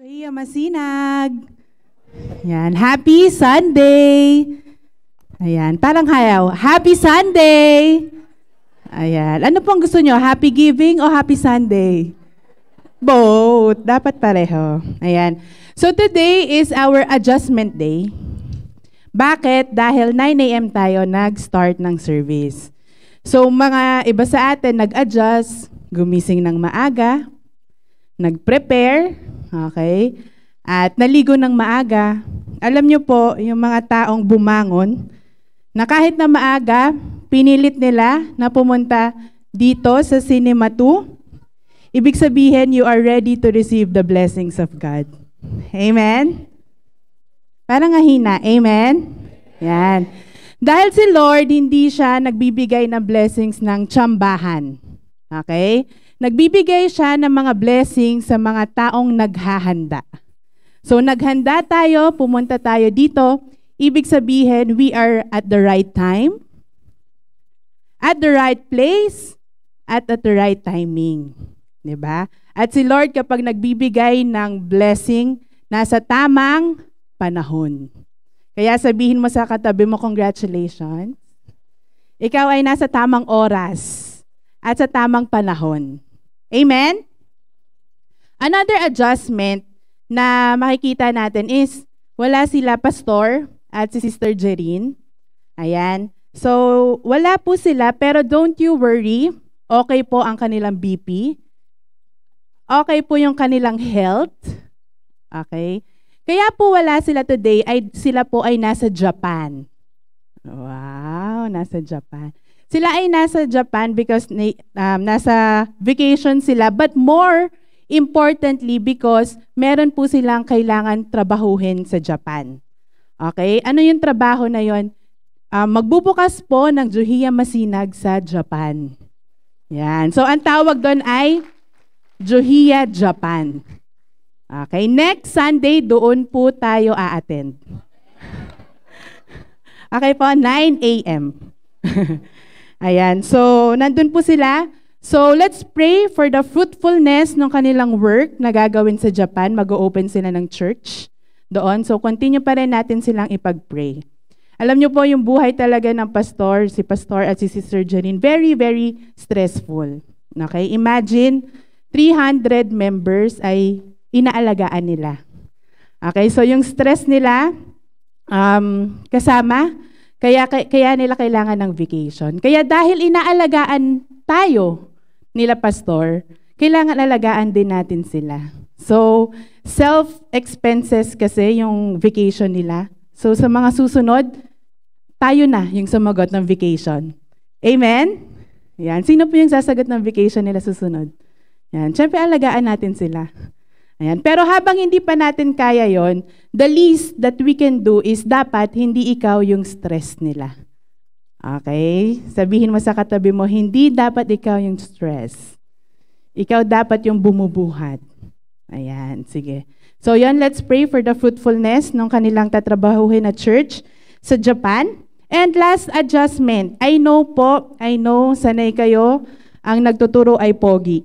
Iya masinag. Yan, happy Sunday. Ayan, parang hayaw. Happy Sunday. Ayan, ano pong gusto nyo? Happy giving o happy Sunday? Both. Dapat pareho. Ayan. So today is our adjustment day. Bakit? Dahil 9 a.m. tayo nag-start ng service. So mga iba sa atin nag-adjust, gumising ng maaga, nag-prepare, okay, at naligo ng maaga. Alam nyo po, yung mga taong bumangon, na kahit na maaga, pinilit nila na pumunta dito sa Cinema 2. Ibig sabihin, you are ready to receive the blessings of God. Amen? Parang ngahina. Amen? Yan. Dahil si Lord, hindi siya nagbibigay ng blessings ng tsambahan. Okay? Nagbibigay siya ng mga blessings sa mga taong naghahanda. So naghanda tayo, pumunta tayo dito. Ibig sabihin, we are at the right time, at the right place, at the right timing. Diba? At si Lord kapag nagbibigay ng blessing, nasa tamang panahon. Kaya sabihin mo sa katabi mo, congratulations. Ikaw ay nasa tamang oras at sa tamang panahon. Amen? Another adjustment na makikita natin is wala sila pastor at si Sister Jerine. Ayan. So, wala po sila pero don't you worry. Okay po ang kanilang BP. Okay po yung kanilang health. Okay. Kaya po wala sila today, sila po ay nasa Japan. Wow, nasa Japan. Sila ay nasa Japan because nasa vacation sila, but more importantly because meron po silang kailangan trabahuhin sa Japan. Okay? Ano yung trabaho na yon? Magbubukas po ng Juhiya Masinag sa Japan. Yan. So, ang tawag doon ay Juhiya Japan. Okay, next Sunday, doon po tayo a-attend. Okay po, 9 a.m. Ayan, so nandun po sila. So let's pray for the fruitfulness ng kanilang work na gagawin sa Japan. Mag-o-open sila ng church doon. So continue pa rin natin silang ipag-pray. Alam niyo po, yung buhay talaga ng pastor, si pastor at si Sister Janine, very, very stressful. Okay, imagine 300 members ay inaalagaan nila. Okay, so yung stress nila kasama, kaya nila kailangan ng vacation. Kaya dahil inaalagaan tayo nila pastor, kailangan alagaan din natin sila. So, self-expenses kasi yung vacation nila. So, sa mga susunod, tayo na yung sumagot ng vacation. Amen? Yan. Sino po yung sasagot ng vacation nila susunod? Yan. Siyempre, alagaan natin sila. Ayan. Pero habang hindi pa natin kaya yon, the least that we can do is dapat hindi ikaw yung stress nila. Okay? Sabihin mo sa katabi mo, hindi dapat ikaw yung stress. Ikaw dapat yung bumubuhat. Ayan, sige. So yan, let's pray for the fruitfulness ng kanilang tatrabahuhin na church sa Japan. And last adjustment, I know, sanay kayo, ang nagtuturo ay Pogi.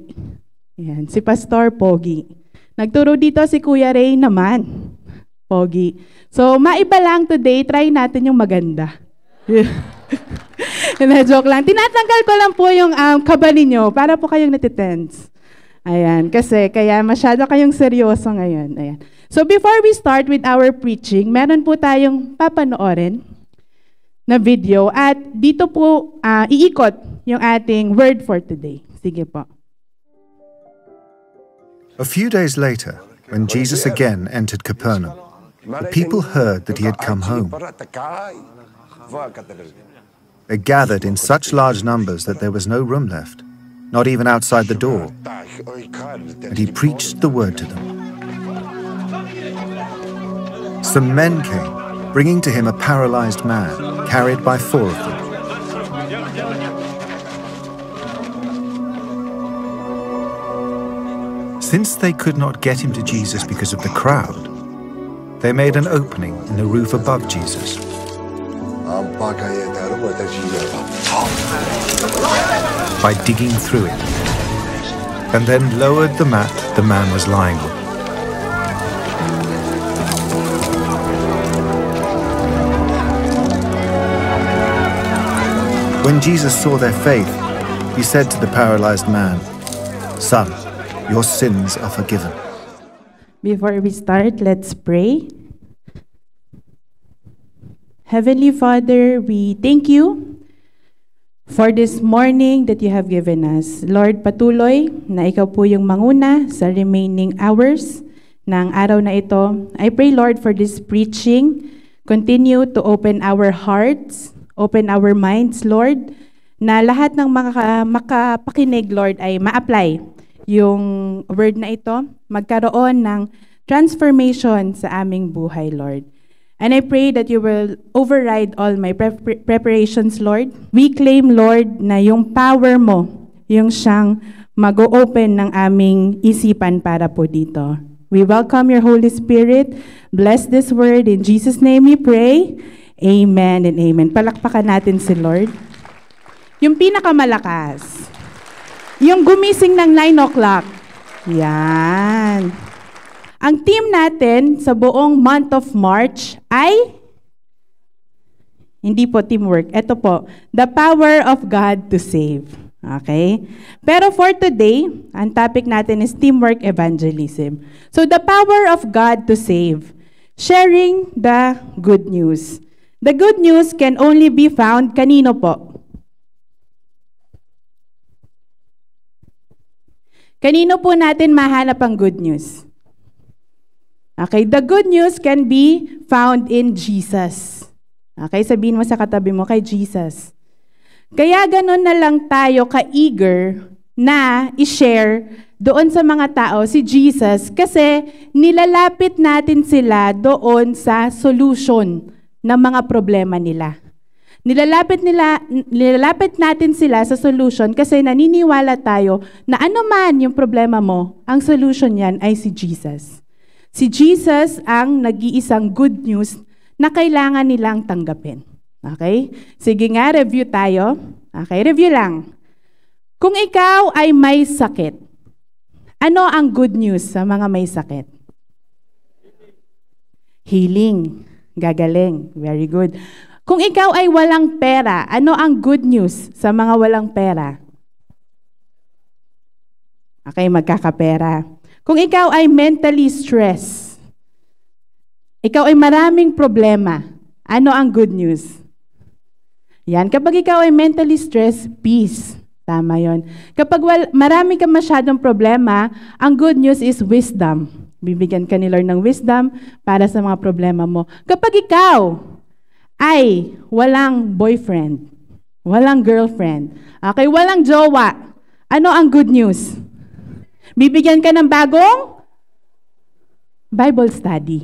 Ayan, si Pastor Pogi. Nagturo dito si Kuya Ray naman. Pogi. So, maiba lang today. Try natin yung maganda. Joke lang. Tinatanggal ko lang po yung kaba ninyo para po kayong natitense. Ayan. Kasi, kaya masyado kayong seryoso ngayon. Ayan. So, before we start with our preaching, meron po tayong papanoorin na video. At dito po, iikot yung ating word for today. Sige po. A few days later, when Jesus again entered Capernaum, the people heard that he had come home. They gathered in such large numbers that there was no room left, not even outside the door, and he preached the word to them. Some men came, bringing to him a paralyzed man, carried by 4 of them. Since they could not get him to Jesus because of the crowd, they made an opening in the roof above Jesus. By digging through it, and then lowered the mat the man was lying on. When Jesus saw their faith, he said to the paralyzed man, "Son, your sins are forgiven." Before we start, let's pray. Heavenly Father, we thank you for this morning that you have given us. Lord, patuloy na ikaw po yung manguna sa remaining hours ng araw na ito. I pray, Lord, for this preaching. Continue to open our hearts, open our minds, Lord, na lahat ng makapakinig, Lord, ay ma-apply yung word na ito, magkaroon ng transformation sa aming buhay, Lord. And I pray that you will override all my preparations, Lord. We claim, Lord, na yung power mo, yung siyang mag-o-open ng aming isipan para po dito. We welcome your Holy Spirit. Bless this word. In Jesus' name we pray. Amen and amen. Palakpakan natin si Lord. Yung pinakamalakas. Yung gumising ng 9 o'clock. Yan. Ang team natin sa buong month of March ay, hindi po teamwork, ito po, the power of God to save. Okay? Pero for today, ang topic natin is teamwork evangelism. So the power of God to save, sharing the good news. The good news can only be found, kanino po? Kanino po natin mahanap ang good news? Okay, the good news can be found in Jesus. Okay, sabihin mo sa katabi mo, kay Jesus. Kaya ganun na lang tayo ka-eager na i-share doon sa mga tao si Jesus kasi nilalapit natin sila doon sa solution ng mga problema nila. Nilalapit natin sila sa solution kasi naniniwala tayo na ano man yung problema mo, ang solution yan ay si Jesus. Si Jesus ang nag-iisang good news na kailangan nilang tanggapin. Okay? Sige nga, review tayo. Okay, review lang. Kung ikaw ay may sakit, ano ang good news sa mga may sakit? Healing. Gagaling. Very good. Kung ikaw ay walang pera, ano ang good news sa mga walang pera? Okay, magkakapera. Kung ikaw ay mentally stressed, ikaw ay maraming problema, ano ang good news? Yan, kapag ikaw ay mentally stressed, peace. Tama yon. Kapag marami ka masyadong problema, ang good news is wisdom. Bibigyan ka ni Lord ng wisdom para sa mga problema mo. Kapag ikaw ay walang boyfriend, walang girlfriend, okay, walang jowa, ano ang good news? Bibigyan ka ng bagong Bible study.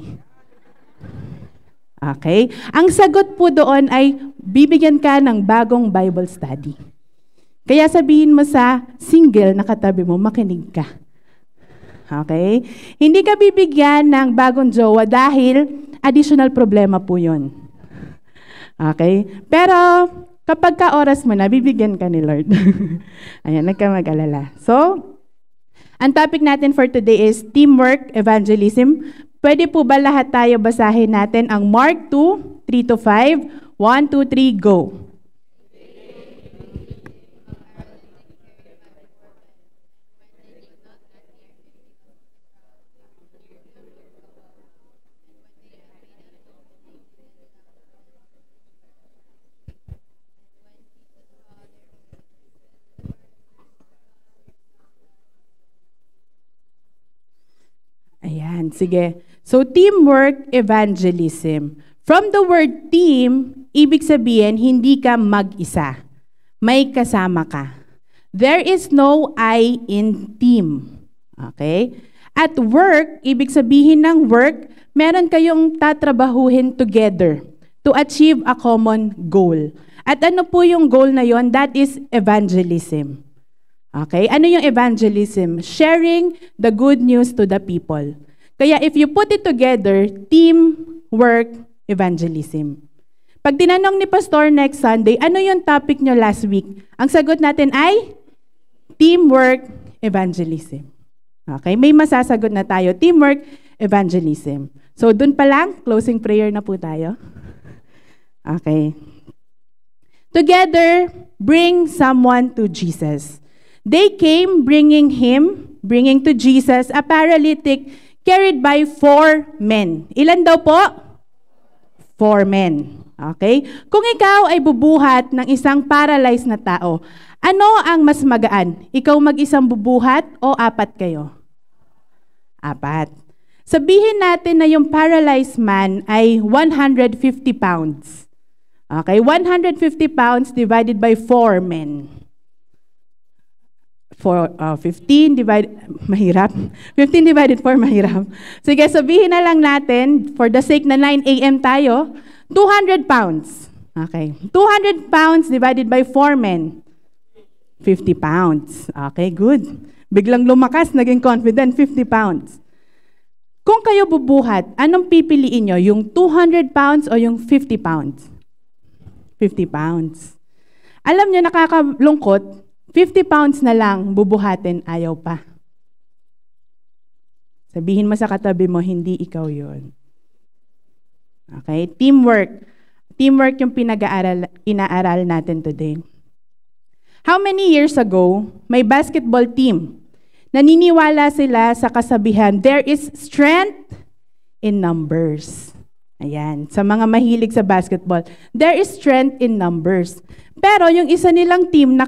Okay? Ang sagot po doon ay bibigyan ka ng bagong Bible study. Kaya sabihin mo sa single na katabi mo, makinig ka. Okay? Hindi ka bibigyan ng bagong jowa dahil additional problema po yun. Okay? Pero kapag ka oras mo na, bibigyan ka ni Lord. Ayan, nagka mag-alala. So, ang topic natin for today is teamwork evangelism. Pwede po ba lahat tayo basahin natin ang Mark 2, 3-5? 1, 2, 3, go. Ayan, sige. So, teamwork evangelism. From the word team, ibig sabihin, hindi ka mag-isa. May kasama ka. There is no I in team. Okay? At work, ibig sabihin ng work, meron kayong tatrabahuhin together to achieve a common goal. At ano po yung goal na yon? That is evangelism. Okay? Ano yung evangelism? Sharing the good news to the people. Kaya if you put it together, teamwork evangelism. Pag tinanong ni Pastor next Sunday, ano yung topic nyo last week? Ang sagot natin ay teamwork evangelism. Okay? May masasagot na tayo. Teamwork evangelism. So, dun pa lang, closing prayer na po tayo. Okay. together bring someone to Jesus. They came bringing to Jesus a paralytic carried by 4 men. Ilan daw po? 4 men. Okay? Kung ikaw ay bubuhat ng isang paralyzed na tao, ano ang mas magaan? Ikaw mag-isang bubuhat o 4 kayo? 4. Sabihin natin na yung paralyzed man ay 150 pounds. Okay? 150 pounds divided by 4 men. 15 divided, mahirap. 15 divided 4, mahirap. Sige, sabihin na lang natin, for the sake na 9 a.m. tayo, 200 pounds. Okay. 200 pounds divided by 4 men. 50 pounds. Okay, good. Biglang lumakas, naging confident, 50 pounds. Kung kayo bubuhat, anong pipiliin nyo? Yung 200 pounds o yung 50 pounds? 50 pounds. Alam nyo, nakakalungkot, 50 pounds na lang bubuhatin, ayaw pa. Sabihin mo sa katabi mo, hindi ikaw yun. Okay? Teamwork. Teamwork yung inaaral natin today. How many years ago, may basketball team. Naniniwala sila sa kasabihan, there is strength in numbers. Ayan, sa mga mahilig sa basketball, there is strength in numbers. Pero yung isa nilang team na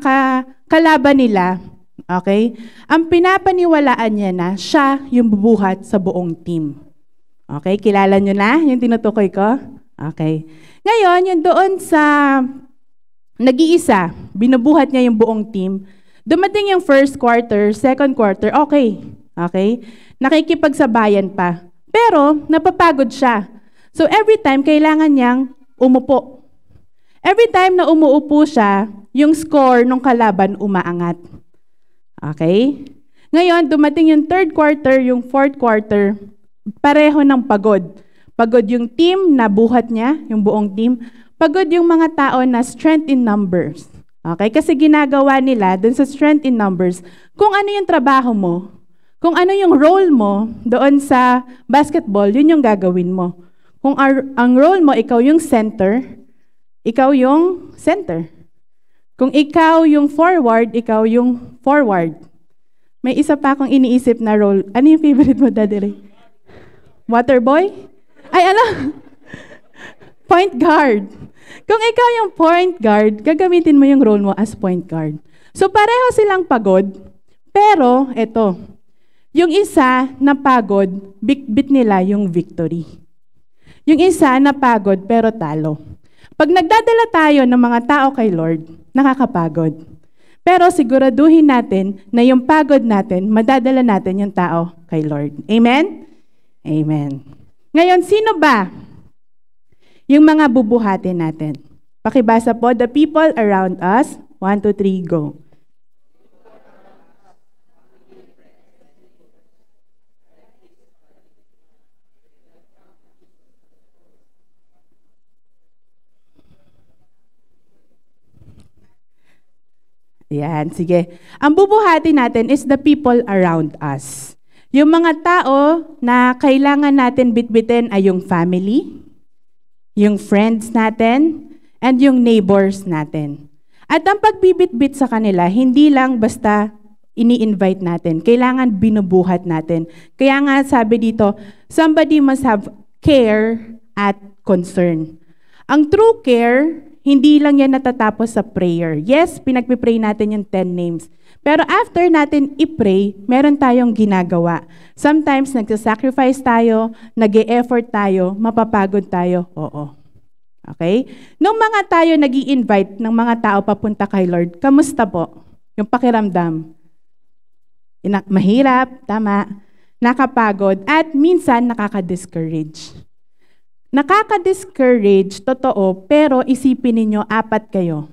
kalaban nila, okay, ang pinapaniwalaan niya na siya yung bubuhat sa buong team. Okay, kilala nyo na yung tinutukoy ko? Okay. Ngayon, yung doon sa nag-iisa, binubuhat niya yung buong team. Dumating yung first quarter, second quarter, okay. Okay? Nakikipagsabayan pa. Pero, napapagod siya. So, every time, kailangan niyang umupo. Every time na umuupo siya, yung score ng kalaban umaangat. Okay? Ngayon, dumating yung third quarter, yung fourth quarter, pareho ng pagod. Pagod yung team na buhat niya, yung buong team. Pagod yung mga tao na strength in numbers. Okay? Kasi ginagawa nila dun sa strength in numbers, kung ano yung trabaho mo, kung ano yung role mo doon sa basketball, yun yung gagawin mo. Kung ang role mo, ikaw yung center, ikaw yung center. Kung ikaw yung forward, ikaw yung forward. May isa pa akong iniisip na role. Ano yung favorite mo, Daddy Ray? Water boy? Ay, ano? Point guard. Kung ikaw yung point guard, gagamitin mo yung role mo as point guard. So, pareho silang pagod, pero, eto, yung isa na pagod, bit nila yung victory. Yung isa na pagod, pero talo. Pag nagdadala tayo ng mga tao kay Lord, nakakapagod. Pero siguraduhin natin na yung pagod natin, madadala natin yung tao kay Lord. Amen? Amen. Ngayon, sino ba yung mga bubuhatin natin? Pakibasa po, the people around us. 1, 2, 3, go. Yan, sige. Ang bubuhatin natin is the people around us. Yung mga tao na kailangan natin bitbitin ay yung family, yung friends natin, and yung neighbors natin. At ang pagbibitbit sa kanila, hindi lang basta ini-invite natin. Kailangan binubuhat natin. Kaya nga sabi dito, somebody must have care at concern. Ang true care, hindi lang yan natatapos sa prayer. Yes, pinagpipray natin yung 10 names. Pero after natin i-pray, meron tayong ginagawa. Sometimes nagsasacrifice tayo, nag-e-effort tayo, mapapagod tayo. Oo. Okay? Nung mga tayo nag-i-invite ng mga tao papunta kay Lord, kamusta po? Yung pakiramdam. Mahirap, tama, nakapagod, at minsan nakaka-discourage. Nakaka-discourage, totoo, pero isipin ninyo, 4 kayo.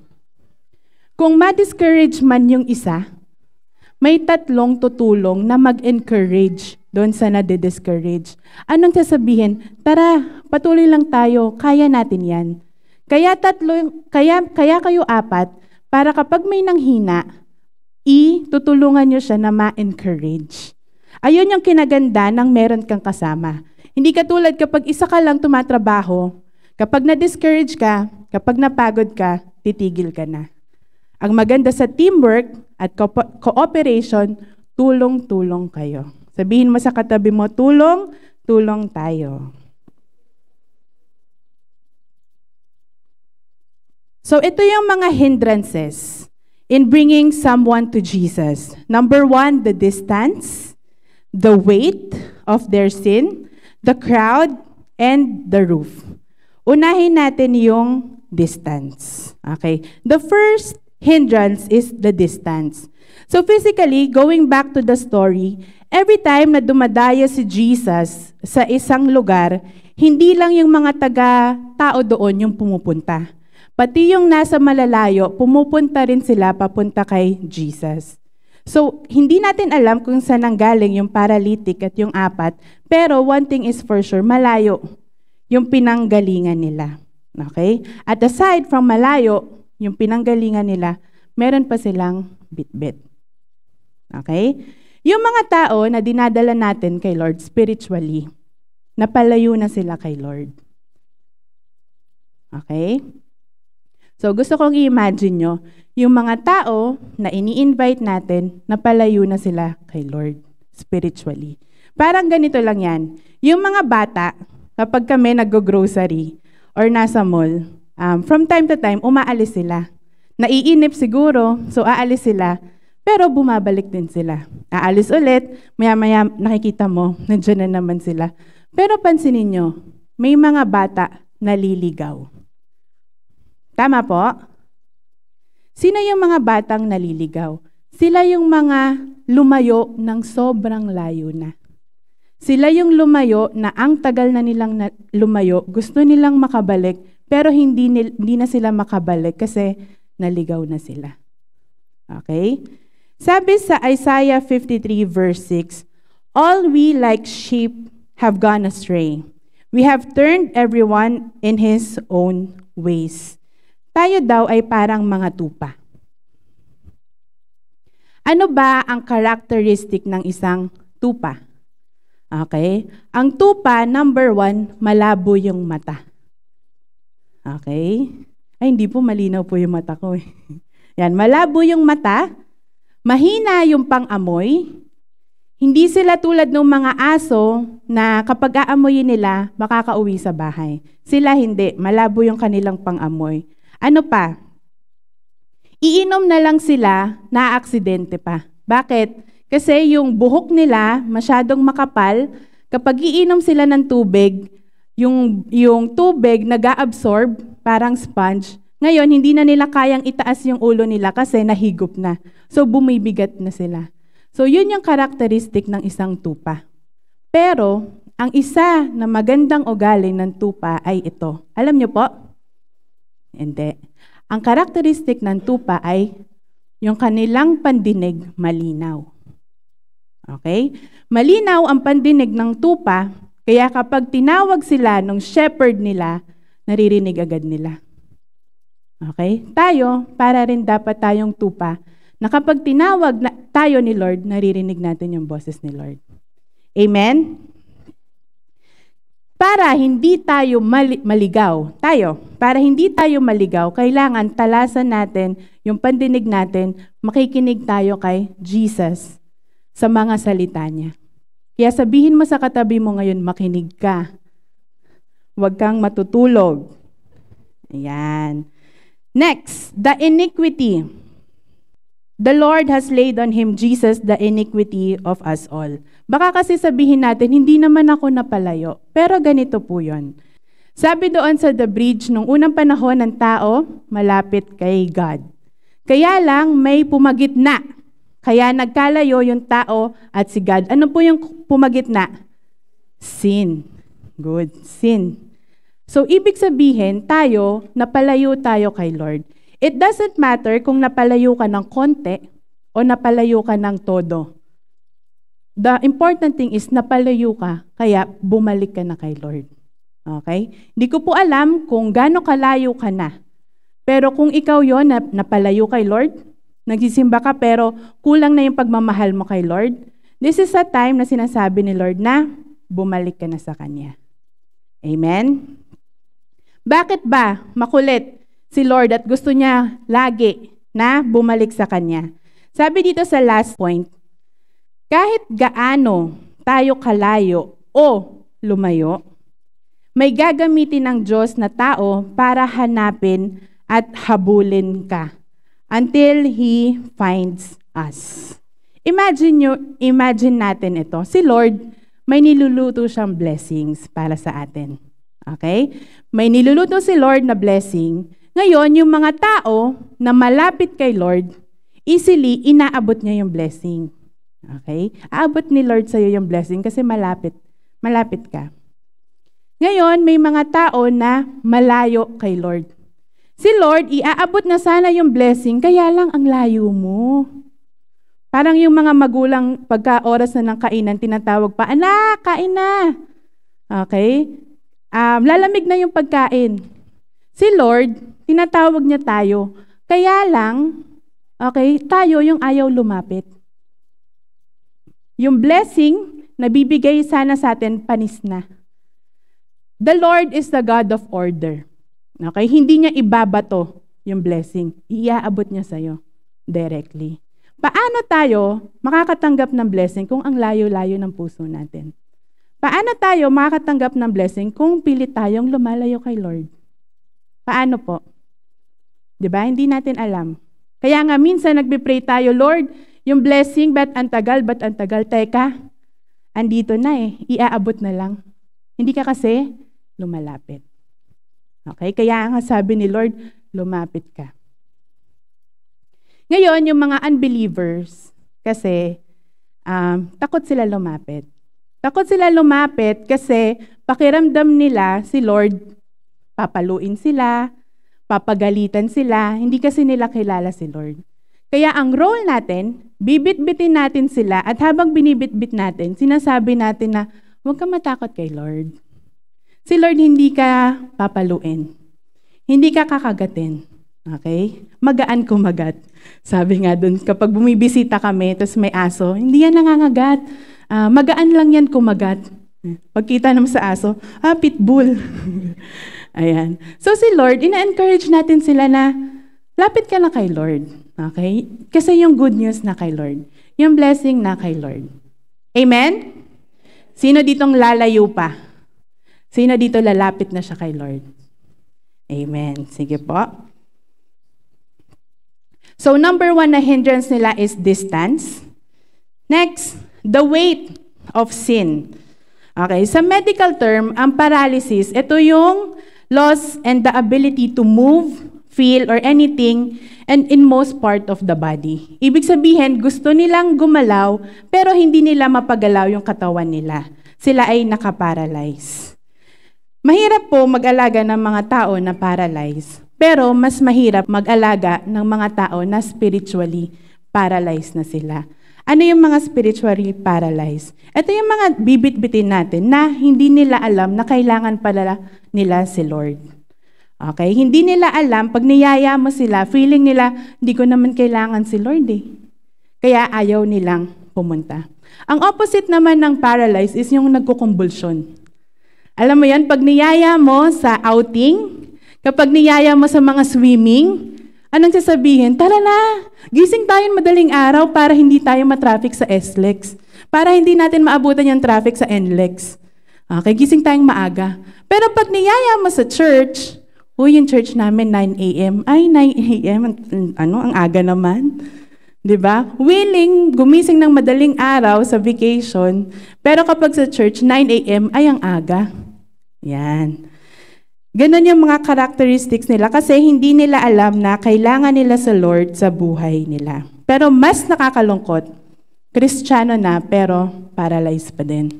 Kung ma-discourage man yung isa, may 3 tutulong na mag-encourage doon sa nade-discourage. Anong sasabihin? Tara, patuloy lang tayo, kaya natin yan. Kaya kayo 4, para kapag may nanghina, tutulungan nyo siya na ma-encourage. Ayun yung kinaganda ng meron kang kasama. Hindi katulad kapag isa ka lang tumatrabaho, kapag na-discourage ka, Kapag napagod ka, titigil ka na. Ang maganda sa teamwork at cooperation, tulong-tulong kayo. Sabihin mo sa katabi mo, tulong tayo. So ito yung mga hindrances in bringing someone to Jesus. Number 1, the distance, the weight of their sin, the crowd, and the roof. Unahin natin yung distance. Okay? The first hindrance is the distance. So physically, going back to the story, every time na dumadaya si Jesus sa isang lugar, hindi lang yung mga taga-tao doon yung pumupunta. Pati yung nasa malalayo, pumupunta rin sila papunta kay Jesus. So, hindi natin alam kung saan nanggaling yung paralytic at yung 4, pero one thing is for sure, malayo yung pinanggalingan nila. Okay? At aside from malayo, yung pinanggalingan nila, meron pa silang bitbit. Okay? Yung mga tao na dinadala natin kay Lord spiritually, napalayo na sila kay Lord. Okay? So, gusto kong i-imagine nyo, yung mga tao na ini-invite natin, napalayo na sila kay Lord spiritually. Parang ganito lang yan. Yung mga bata, kapag kami nag-grocery or nasa mall, from time to time, umaalis sila. Naiinip siguro, so aalis sila, pero bumabalik din sila. Aalis ulit, maya-maya nakikita mo, nandiyan na naman sila. Pero pansinin nyo, may mga bata naliligaw. Tama po? Sino yung mga batang naliligaw? Sila yung mga lumayo ng sobrang layo na. Sila yung lumayo na ang tagal na nilang lumayo, gusto nilang makabalik, pero hindi na sila makabalik kasi naligaw na sila. Okay? Sabi sa Isaiah 53 verse 6, "All we like sheep have gone astray. We have turned everyone in his own ways." Tayo daw ay parang mga tupa. Ano ba ang characteristic ng isang tupa? Okay? Ang tupa, number 1, malabo yung mata. Okay? Ay, hindi po, malinaw po yung mata ko. Yan, malabo yung mata, mahina yung pang-amoy, hindi sila tulad ng mga aso na kapag aamoyin nila, makakauwi sa bahay. Sila hindi, malabo yung kanilang pang-amoy. Ano pa? Iinom na lang sila, na-aksidente pa. Bakit? Kasi yung buhok nila masyadong makapal, kapag iinom sila ng tubig, yung tubig nag-a-absorb, parang sponge. Ngayon, hindi na nila kayang itaas yung ulo nila kasi nahigop na. So, bumibigat na sila. So, yun yung karakteristik ng isang tupa. Pero, ang isa na magandang ugali ng tupa ay ito. Alam niyo po? Hindi. Ang karakteristik ng tupa ay yung kanilang pandinig malinaw. Okay? Malinaw ang pandinig ng tupa, kaya kapag tinawag sila ng shepherd nila, naririnig agad nila. Okay? Tayo, para rin dapat tayong tupa, na kapag tinawag tayo ni Lord, naririnig natin yung boses ni Lord. Amen? Para hindi tayo maligaw, kailangan talasan natin yung pandinig natin, makikinig tayo kay Jesus sa mga salita niya. Kaya sabihin mo sa katabi mo ngayon, makinig ka. Huwag kang matutulog. Ayan. Next, the iniquity. The Lord has laid on him, Jesus, the iniquity of us all. Baka kasi sabihin natin, hindi naman ako napalayo. Pero ganito po yun. Sabi doon sa The Bridge, nung unang panahon ng tao, malapit kay God. Kaya lang may pumagitna. Kaya nagkalayo yung tao at si God. Ano po yung pumagitna? Sin. Good. Sin. So, ibig sabihin, napalayo tayo kay Lord. It doesn't matter kung napalayo ka ng konti o napalayo ka ng todo. The important thing is napalayo ka, kaya bumalik ka na kay Lord. Okay? Hindi ko po alam kung gaano kalayo ka na. Pero kung ikaw yon napalayo kay Lord, nagsisimba ka pero kulang na yung pagmamahal mo kay Lord, this is a time na sinasabi ni Lord na bumalik ka na sa Kanya. Amen? Bakit ba makulit si Lord at gusto niya lagi na bumalik sa Kanya. Sabi dito sa last point, kahit gaano tayo kalayo o lumayo, may gagamitin ng Diyos na tao para hanapin at habulin ka until He finds us. Imagine natin ito. Si Lord, may niluluto siyang blessings para sa atin. Okay? May niluluto si Lord na blessing. Ngayon, yung mga tao na malapit kay Lord, easily, inaabot niya yung blessing. Okay? Aabot ni Lord sa'yo yung blessing kasi malapit. Malapit ka. Ngayon, may mga tao na malayo kay Lord. Si Lord, iaabot na sana yung blessing, kaya lang ang layo mo. Parang yung mga magulang, pagka oras na ng kainan, tinatawag pa, anak, kain na. Okay? Lalamig na yung pagkain. Si Lord, tinatawag niya tayo. Kaya lang, okay, tayo yung ayaw lumapit. Yung blessing na bibigay sana sa atin, panis na. The Lord is the God of order. Okay? Hindi niya ibabato yung blessing. Iaabot niya sa'yo directly. Paano tayo makakatanggap ng blessing kung ang layo-layo ng puso natin? Paano tayo makakatanggap ng blessing kung pilit tayong lumalayo kay Lord? Paano po? Diba? Hindi natin alam. Kaya nga minsan nagbe-pray tayo, Lord, yung blessing, ba't ang tagal? Teka, andito na iaabot na lang. Hindi ka kasi lumalapit. Okay? Kaya nga sabi ni Lord, lumapit ka. Ngayon, yung mga unbelievers, kasi takot sila lumapit. Takot sila lumapit kasi pakiramdam nila si Lord, papaluin sila, papagalitan sila, hindi kasi nila kilala si Lord. Kaya ang role natin, bibit-bitin natin sila at habang binibit-bit natin, sinasabi natin na huwag ka matakot kay Lord. Si Lord hindi ka papaluin. Hindi ka kakagatin. Okay? Magaan kumagat. Sabi nga dun, kapag bumibisita kami, tapos may aso, hindi yan nangangagat. Magaan lang yan kumagat. Pagkita naman sa aso, pitbull. Ayan. So si Lord, ina-encourage natin sila na lapit ka na kay Lord. Okay? Kasi yung good news na kay Lord. Yung blessing na kay Lord. Amen? Sino ditong lalayo pa? Sino dito lalapit na siya kay Lord? Amen. Sige po. So number 1 na hindrance nila is distance. Next, the weight of sin. Okay, sa medical term, ang paralysis, ito yung loss and the ability to move, feel, or anything and in most part of the body. Ibig sabihin, gusto nilang gumalaw, pero hindi nila mapagalaw yung katawan nila. Sila ay nakaparalyze. Mahirap po mag-alaga ng mga tao na paralyzed. Pero mas mahirap mag-alaga ng mga tao na spiritually paralyzed na sila. Ano yung mga spiritually paralyzed? Ito yung mga bibit-bitin natin na hindi nila alam na kailangan pala nila si Lord. Okay? Hindi nila alam, pag niyaya mo sila, feeling nila, hindi ko naman kailangan si Lord Kaya ayaw nilang pumunta. Ang opposite naman ng paralyzed is yung nagkukumbulsyon. Alam mo yan, pag niyaya mo sa outing, kapag niyaya mo sa mga swimming, anong sasabihin? Tara na, gising tayo madaling araw para hindi tayo matraffic sa SLEX. Para hindi natin maabutan yung traffic sa NLEX. Okay, gising tayong maaga. Pero pag niyaya mo sa church, yung church namin 9 a.m. Ay, 9 a.m. Ang aga naman. 'Di ba? Willing gumising ng madaling araw sa vacation, pero kapag sa church 9 a.m. ay ang aga. Yan. Ganon yung mga characteristics nila kasi hindi nila alam na kailangan nila sa Lord sa buhay nila. Pero mas nakakalungkot, Kristiyano na pero paralyzed pa din.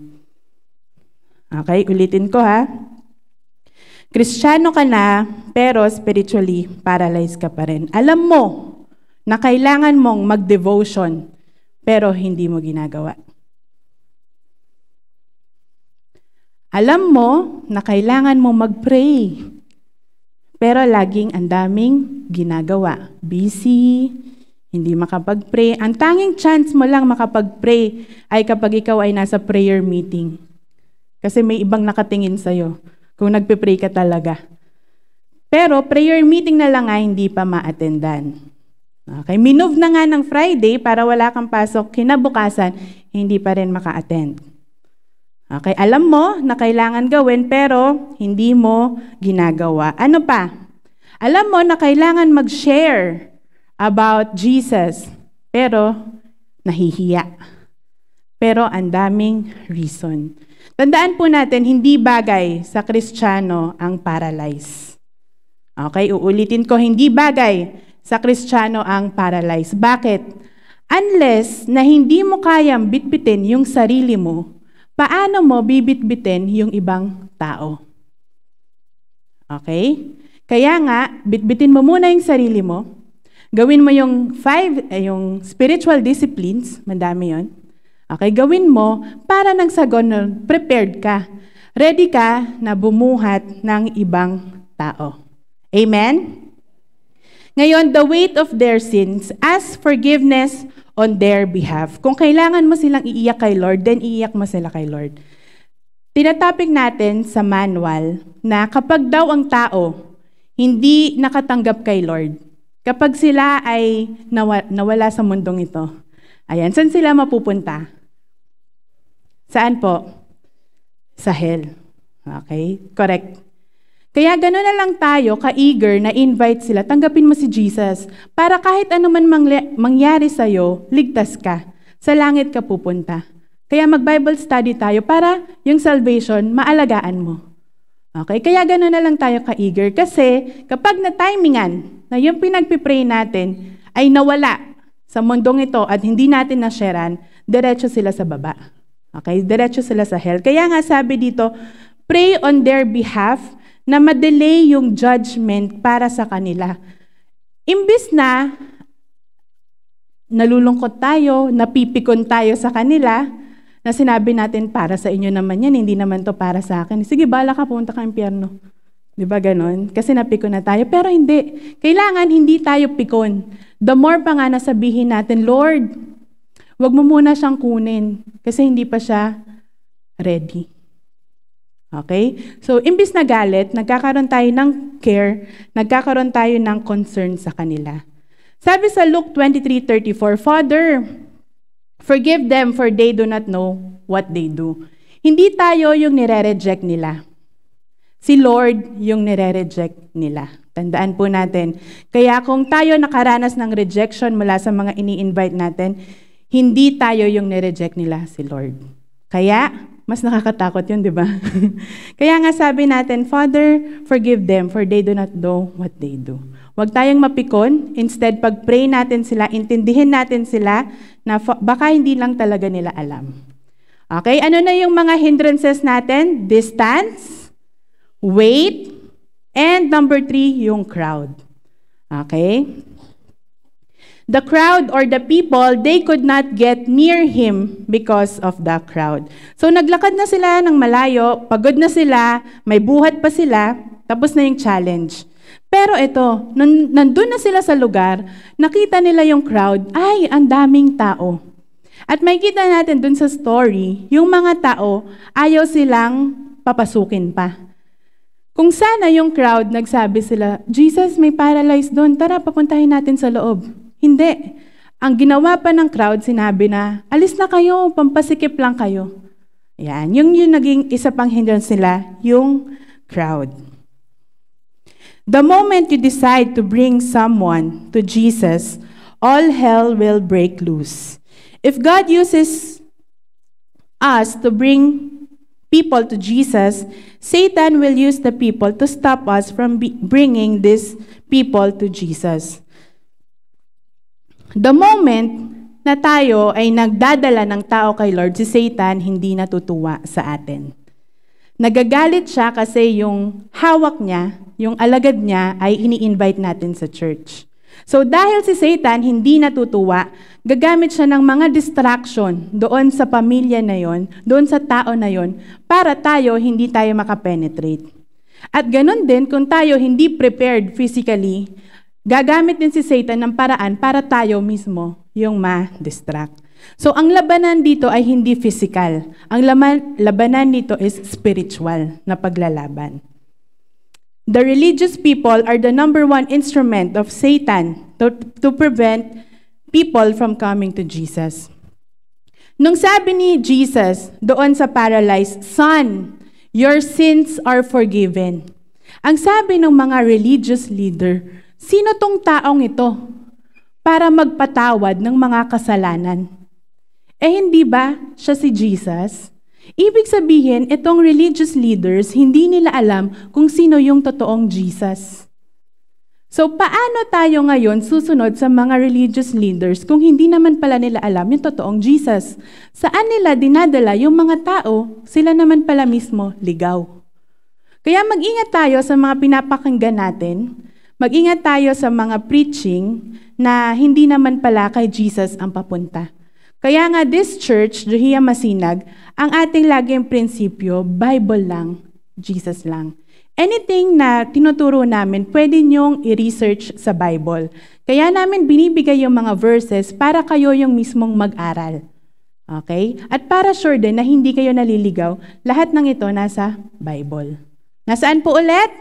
Okay, ulitin ko ha. Kristiyano ka na pero spiritually paralyzed ka pa rin. Alam mo na kailangan mong mag-devotion pero hindi mo ginagawa. Alam mo na kailangan mo mag-pray, pero laging ang daming ginagawa. Busy, hindi makapag-pray. Ang tanging chance mo lang makapag-pray ay kapag ikaw ay nasa prayer meeting. Kasi may ibang nakatingin sa'yo kung nagpe-pray ka talaga. Pero prayer meeting na lang nga hindi pa ma-attendan. Okay, minove na nga ng Friday para wala kang pasok, kinabukasan, hindi pa rin maka-attend. Okay, alam mo na kailangan gawin pero hindi mo ginagawa. Ano pa? Alam mo na kailangan mag-share about Jesus pero nahihiya. Pero ang daming reason. Tandaan po natin, hindi bagay sa Kristiyano ang paralyze. Okay, uulitin ko, hindi bagay sa Kristiyano ang paralyze. Bakit? Unless na hindi mo kayang bitbitin yung sarili mo, paano mo bibitbitin yung ibang tao? Okay? Kaya nga, bitbitin mo muna yung sarili mo, gawin mo yung yung spiritual disciplines, madami yon. Okay, gawin mo para nang sa ganun, prepared ka. Ready ka na bumuhat ng ibang tao. Amen? Ngayon, the weight of their sins, ask forgiveness on their behalf. Kung kailangan mo silang iiyak kay Lord, then iiyak mo sila kay Lord. Tinatopic natin sa manual na kapag daw ang tao hindi nakatanggap kay Lord, kapag sila ay nawala sa mundong ito, ayan, saan sila mapupunta? Saan po? Sa hell. Okay? Correct. Kaya gano'n na lang tayo, ka-eager na invite sila, tanggapin mo si Jesus, para kahit ano man mangyari sa'yo, ligtas ka. Sa langit ka pupunta. Kaya mag-Bible study tayo para yung salvation, maalagaan mo. Okay? Kaya gano'n na lang tayo ka-eager. Kasi kapag na-timingan, na yung pinagpipray natin ay nawala sa mundong ito at hindi natin na-sharean, diretso sila sa baba. Okay? Diretso sila sa hell. Kaya nga sabi dito, pray on their behalf, na ma-delay yung judgment para sa kanila. Imbis na nalulungkot tayo, napipikon tayo sa kanila, na sinabi natin, para sa inyo naman yan, hindi naman to para sa akin. Sige, bala ka, punta ka impyerno. Di ba ganon? Kasi napikon na tayo. Pero hindi. Kailangan hindi tayo pikon. The more pa nga nasabihin natin, Lord, wag mo muna siyang kunin. Kasi hindi pa siya ready. Okay? So, imbis na galit, nagkakaroon tayo ng care, nagkakaroon tayo ng concern sa kanila. Sabi sa Luke 23:34, Father, forgive them for they do not know what they do. Hindi tayo yung nire-reject nila. Si Lord yung nire-reject nila. Tandaan po natin. Kaya kung tayo nakaranas ng rejection mula sa mga ini-invite natin, hindi tayo yung nire-reject nila, si Lord. Kaya, mas nakakatakot yun, di ba? Kaya nga sabi natin, Father, forgive them for they do not know what they do. Huwag tayong mapikon. Instead, pag-pray natin sila, intindihin natin sila na baka hindi lang talaga nila alam. Okay, ano na yung mga hindrances natin? Distance, weight, and number 3, yung crowd. Okay? The crowd or the people, they could not get near him because of the crowd. So naglakad na sila ng malayo, pagod na sila, may buhat pa sila, tapos na yung challenge. Pero ito, nandun na sila sa lugar, nakita nila yung crowd, ay, ang daming tao. At may kita natin dun sa story, yung mga tao, ayaw silang papasukin pa. Kung sana yung crowd, nagsabi sila, Jesus, may paralyzed doon, tara, papuntahin natin sa loob. Hindi. Ang ginawa pa ng crowd, sinabi na, alis na kayo, pampasikip lang kayo. Yan. Yung naging isa pang hindrance nila, yung crowd. The moment you decide to bring someone to Jesus, all hell will break loose. If God uses us to bring people to Jesus, Satan will use the people to stop us from bringing these people to Jesus. The moment na tayo ay nagdadala ng tao kay Lord, si Satan hindi natutuwa sa atin. Nagagalit siya kasi yung hawak niya, yung alagad niya ay ini-invite natin sa church. So dahil si Satan hindi natutuwa, gagamit siya ng mga distraction doon sa pamilya na yon, doon sa tao na yon, para tayo hindi tayo makapenetrate. At ganun din kung tayo hindi prepared physically, gagamit din si Satan ng paraan para tayo mismo yung ma-distract. So, ang labanan dito ay hindi physical. Ang labanan dito is spiritual na paglalaban. The religious people are the number one instrument of Satan to prevent people from coming to Jesus. Nung sabi ni Jesus doon sa paralyzed, "Son, your sins are forgiven." Ang sabi ng mga religious leader, sino tong taong ito para magpatawad ng mga kasalanan? Hindi ba siya si Jesus? Ibig sabihin, itong religious leaders, hindi nila alam kung sino yung totoong Jesus. So, paano tayo ngayon susunod sa mga religious leaders kung hindi naman pala nila alam yung totoong Jesus? Saan nila dinadala yung mga tao, sila naman pala mismo ligaw? Kaya mag-ingat tayo sa mga pinapakinggan natin, mag-ingat tayo sa mga preaching na hindi naman pala kay Jesus ang papunta. Kaya nga this church, Johia Masinag, ang ating laging prinsipyo, Bible lang, Jesus lang. Anything na tinuturo namin, pwede niyong i-research sa Bible. Kaya namin binibigay yung mga verses para kayo yung mismong mag-aral. Okay? At para sure din na hindi kayo naliligaw, lahat ng ito nasa Bible. Nasaan po ulit?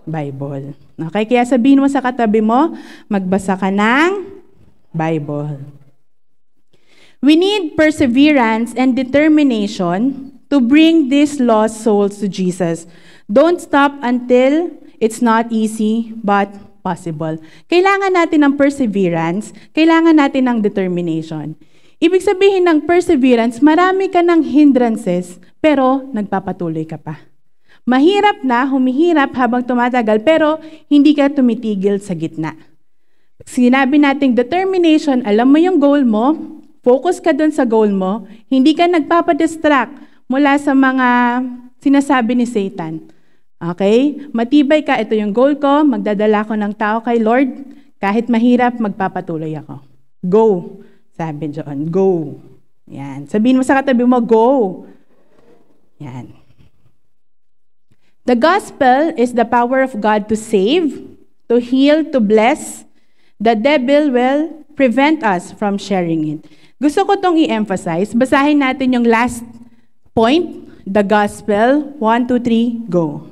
Bible. Okay? Kaya sabihin mo sa katabi mo, magbasa ka ng Bible. We need perseverance and determination to bring these lost souls to Jesus. Don't stop until it's not easy but possible. Kailangan natin ng perseverance, kailangan natin ng determination. Ibig sabihin ng perseverance, marami ka ng hindrances, pero nagpapatuloy ka pa. Mahirap na, humihirap habang tumatagal, pero hindi ka tumitigil sa gitna. Sinabi nating determination, alam mo yung goal mo, focus ka dun sa goal mo, hindi ka nagpapadistract mula sa mga sinasabi ni Satan. Okay? Matibay ka, ito yung goal ko, magdadala ko ng tao kay Lord, kahit mahirap, magpapatuloy ako. Go, sabi John, go. Yan. Sabihin mo sa katabi mo, go. Yan. The gospel is the power of God to save, to heal, to bless. The devil will prevent us from sharing it. Gusto ko itong i-emphasize. Basahin natin yung last point, the gospel. 1, 2, 3, go.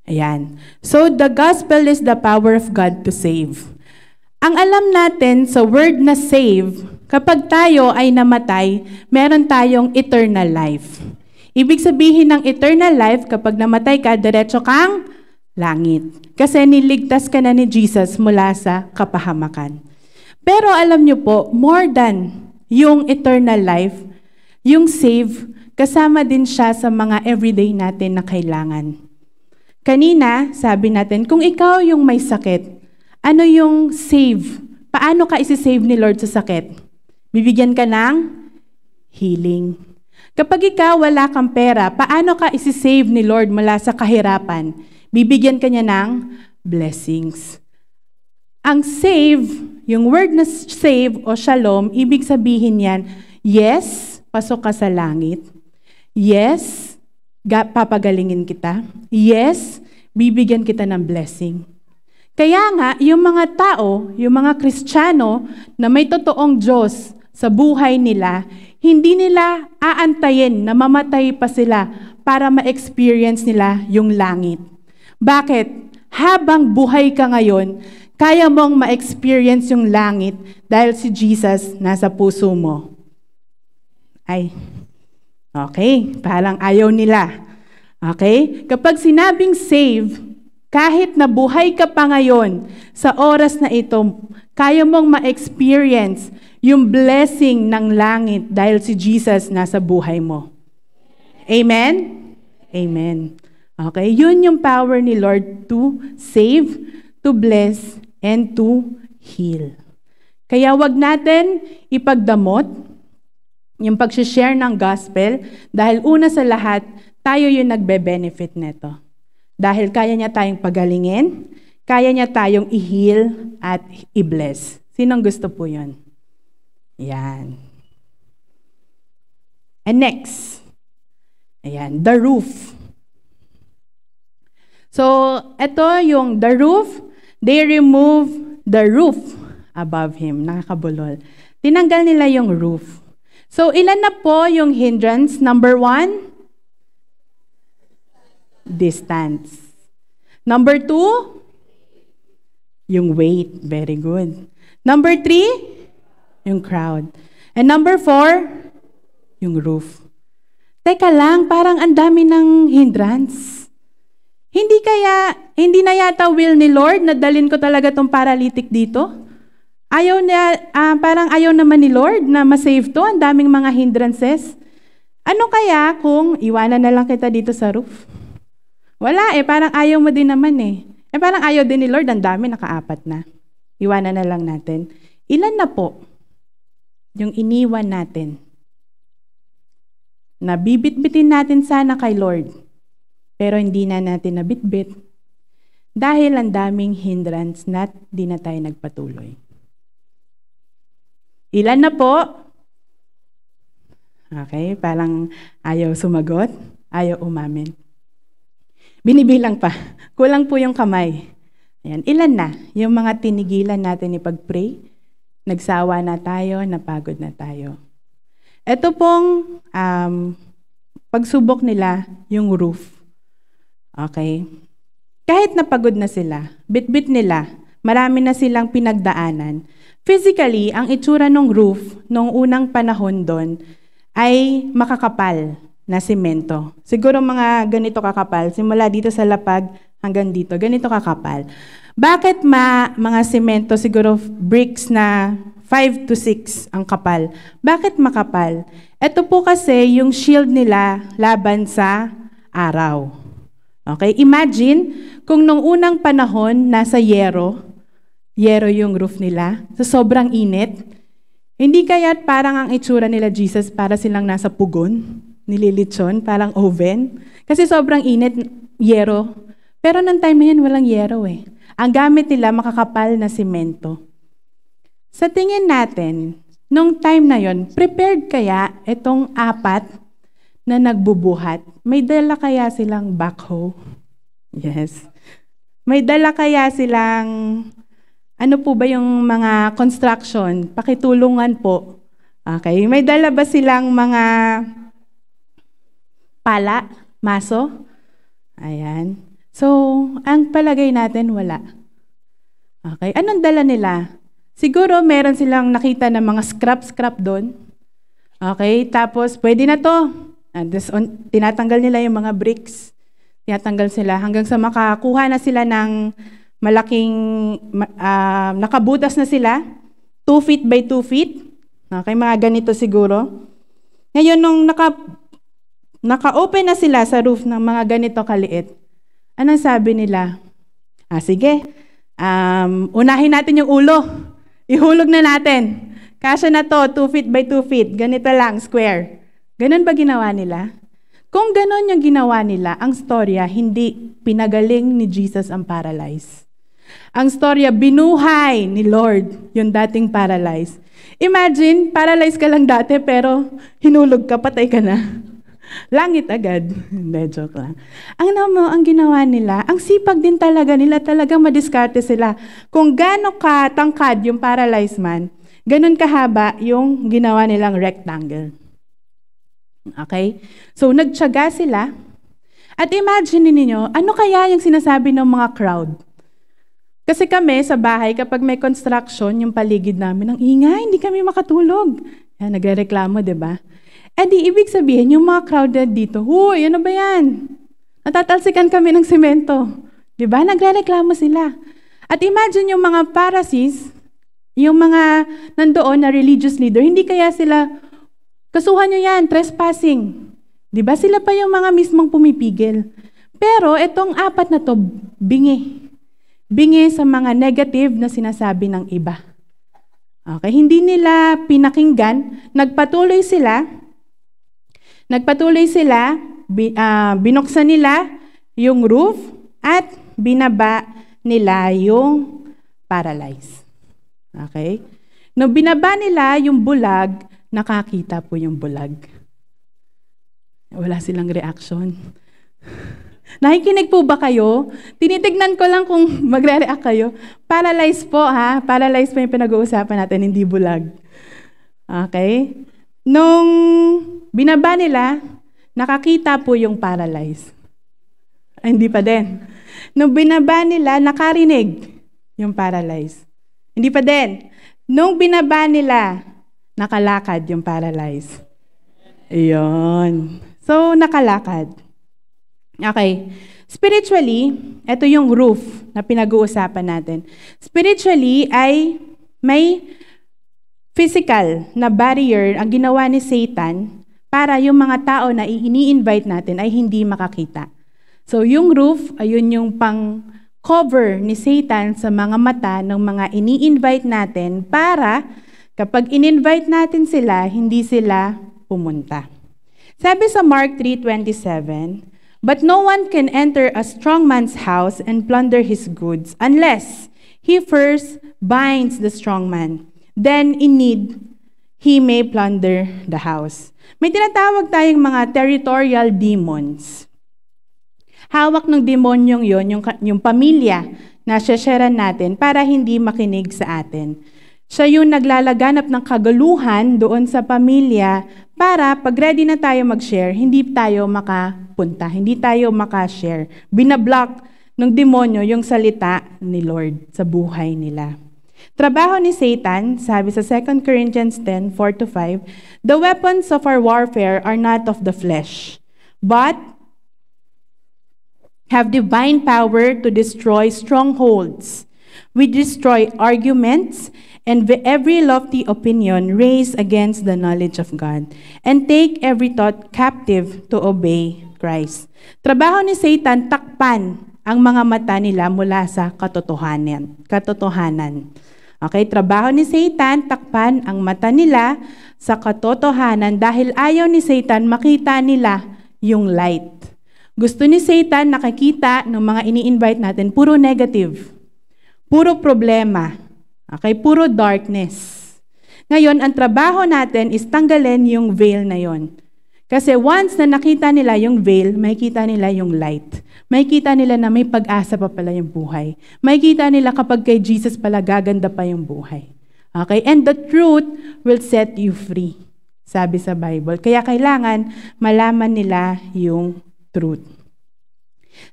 Ayan. So, the gospel is the power of God to save. Ang alam natin sa word na save, kapag tayo ay namatay, meron tayong eternal life. Ibig sabihin ng eternal life, kapag namatay ka, diretso kang langit. Kasi niligtas ka na ni Jesus mula sa kapahamakan. Pero alam nyo po, more than yung eternal life, yung save, kasama din siya sa mga everyday natin na kailangan. Kanina, sabi natin, kung ikaw yung may sakit, ano yung save? Paano ka isi-save ni Lord sa sakit? Bibigyan ka ng healing. Kapag ikaw wala kang pera, paano ka isi-save ni Lord mula sa kahirapan? Bibigyan ka niya ng blessings. Ang save, yung word na save o shalom, ibig sabihin yan, yes, pasok ka sa langit. Yes, papagalingin kita. Yes, bibigyan kita ng blessing. Kaya nga, yung mga tao, yung mga Kristiyano na may totoong Diyos sa buhay nila, hindi nila aantayin na mamatay pa sila para ma-experience nila yung langit. Bakit? Habang buhay ka ngayon, kaya mong ma-experience yung langit dahil si Jesus nasa puso mo. Ay, okay, parang ayaw nila. Okay? Kapag sinabing save, kahit na buhay ka pa ngayon, sa oras na ito, kaya mong ma-experience yung blessing ng langit dahil si Jesus nasa buhay mo. Amen? Amen. Okay, yun yung power ni Lord to save, to bless, and to heal. Kaya wag natin ipagdamot yung pag-share ng gospel dahil una sa lahat, tayo yung nagbe-benefit nito. Dahil kaya niya tayong pagalingin, kaya niya tayong i-heal at i-bless. Sinong gusto po yun? Yan. And next, ayan, the roof. So, ito yung the roof, they remove the roof. above him, nakakabulol. Tinanggal nila yung roof. So, ilan na po yung hindrance? Number 1, distance. Number 2, yung weight. Very good. Number 3, yung crowd. And number 4, yung roof. Teka lang, parang ang dami ng hindrance. Hindi na yata will ni Lord na dalhin ko talaga tong paralytic dito? Parang ayaw naman ni Lord na masave to, ang daming mga hindrances. Ano kaya kung iwanan na lang kita dito sa roof? Wala parang ayaw mo din naman parang ayaw din ni Lord, ang dami, naka-4 na. Iwanan na lang natin. Ilan na po yung iniwan natin? Nabibit-bitin natin sana kay Lord, pero hindi na natin nabitbit dahil ang daming hindrance na di na tayo nagpatuloy. Ilan na po? Okay, parang ayaw sumagot, ayaw umamin. Binibilang pa. Kulang po yung kamay. Ayan. Ilan na yung mga tinigilan natin ipag-pray? Nagsawa na tayo, napagod na tayo. Ito pong pagsubok nila, yung roof. Okay? Kahit napagod na sila, bit-bit nila, marami na silang pinagdaanan. Physically, ang itsura ng roof noong unang panahon doon ay makakapal na semento. Siguro mga ganito kakapal, simula dito sa lapag hanggang dito, ganito kakapal. Bakit mga semento, siguro bricks na 5 to 6 ang kapal? Bakit makapal? Ito po kasi yung shield nila laban sa araw. Okay? Imagine kung nung unang panahon nasa yero yung roof nila, sa sobrang init, hindi kaya't parang ang itsura nila Jesus para silang nasa pugon, nililitsyon, parang oven. Kasi sobrang init, yero. Pero nung time na yan, walang yero Ang gamit nila, makakapal na simento. Sa tingin natin, nung time na yon, prepared kaya itong 4 na nagbubuhat? May dala kaya silang backhoe? Yes. May dala kaya silang, ano po ba yung mga construction? Pakitulungan po. Okay. May dala ba silang mga pala, maso? Ayan. So, ang palagay natin, wala. Okay. Anong dala nila? Siguro, meron silang nakita ng mga scrap doon. Okay. Tapos, pwede na to. Tinatanggal nila yung mga bricks. Tinatanggal sila hanggang sa makakuha na sila ng malaking, nakabutas na sila. 2 feet by 2 feet. Okay. Mga ganito siguro. Ngayon, nung naka-open na sila sa roof ng mga ganito kaliit, anong sabi nila? Sige, unahin natin yung ulo. Ihulog na natin. Kasya na to, 2 feet by 2 feet. Ganito lang, square. Ganon ba ginawa nila? Kung ganon yung ginawa nila, ang storya, hindi pinagaling ni Jesus ang paralyzed. Ang storya, binuhay ni Lord yung dating paralyzed. Imagine, paralyzed ka lang dati, pero hinulog ka, patay ka na. Langit agad. Hindi, joke lang. Ang ginawa nila, ang sipag din talaga nila, talagang madiskarte sila. Kung gaano katangkad yung paralyzed man, ganun kahaba yung ginawa nilang rectangle. Okay? So, nagtiyaga sila. At imagine ninyo, ano kaya yung sinasabi ng mga crowd? Kasi kami sa bahay, kapag may construction, yung paligid namin, ang ingay, hindi kami makatulog. Yan, nagrereklamo, diba? Di ibig sabihin, yung mga crowded dito, huy, ano ba yan? Natatalsikan kami ng semento. Diba? Nagrereklamo sila. At imagine yung mga Pharisees, yung mga nandoon na religious leader, hindi kaya sila, kasuhan nyo yan, trespassing. Diba? Sila pa yung mga mismong pumipigil. Pero itong 4 na to, bingi. Bingi sa mga negative na sinasabi ng iba. Okay, hindi nila pinakinggan, nagpatuloy sila, binuksan nila yung roof at binaba nila yung paralyzed. Okay? Nung binaba nila yung bulag, nakakita po yung bulag. Wala silang reaction. Nakikinig po ba kayo? Tinitignan ko lang kung magre-react kayo. Paralyzed po ha. Paralyzed po yung pinag-uusapan natin, hindi bulag. Okay? Nung binaba nila, nakakita po yung paralyzed. Ay, hindi pa din. Nung binaba nila, nakarinig yung paralyzed. Hindi pa din. Nung binaba nila, nakalakad yung paralyzed. Iyon. So, nakalakad. Okay. Spiritually, ito yung roof na pinag-uusapan natin. Spiritually ay may physical na barrier ang ginawa ni Satan para yung mga tao na ini-invite natin ay hindi makakita. So, yung roof, ayun yung pang-cover ni Satan sa mga mata ng mga ini-invite natin para kapag in-invite natin sila, hindi sila pumunta. Sabi sa Mark 3:27, "But no one can enter a strong man's house and plunder his goods unless he first binds the strong man. Then in need, he may plunder the house." May tinatawag tayong mga territorial demons. Hawak ng demonyong yon yung pamilya na share natin para hindi makinig sa atin. Siya yung naglalaganap ng kaguluhan doon sa pamilya para pag ready na tayo mag-share, hindi tayo makapunta, hindi tayo makashare. Binablock ng demonyo yung salita ni Lord sa buhay nila. Trabaho ni Satan, sabi sa 2 Corinthians 10:4-5, "The weapons of our warfare are not of the flesh, but have divine power to destroy strongholds. We destroy arguments and every lofty opinion raised against the knowledge of God, and take every thought captive to obey Christ." Trabaho ni Satan, takpan ang mga mata nila mula sa katotohanan. Okay, trabaho ni Satan, takpan ang mata nila sa katotohanan dahil ayaw ni Satan makita nila yung light. Gusto ni Satan nakakita ng mga ini-invite natin puro negative, puro problema, okay, puro darkness. Ngayon, ang trabaho natin is tanggalin yung veil na yon. Kasi once na nakita nila yung veil, makikita nila yung light. Makikita nila na may pag-asa pa pala yung buhay. Makikita nila kapag kay Jesus pala gaganda pa yung buhay. Okay? And the truth will set you free, sabi sa Bible. Kaya kailangan malaman nila yung truth.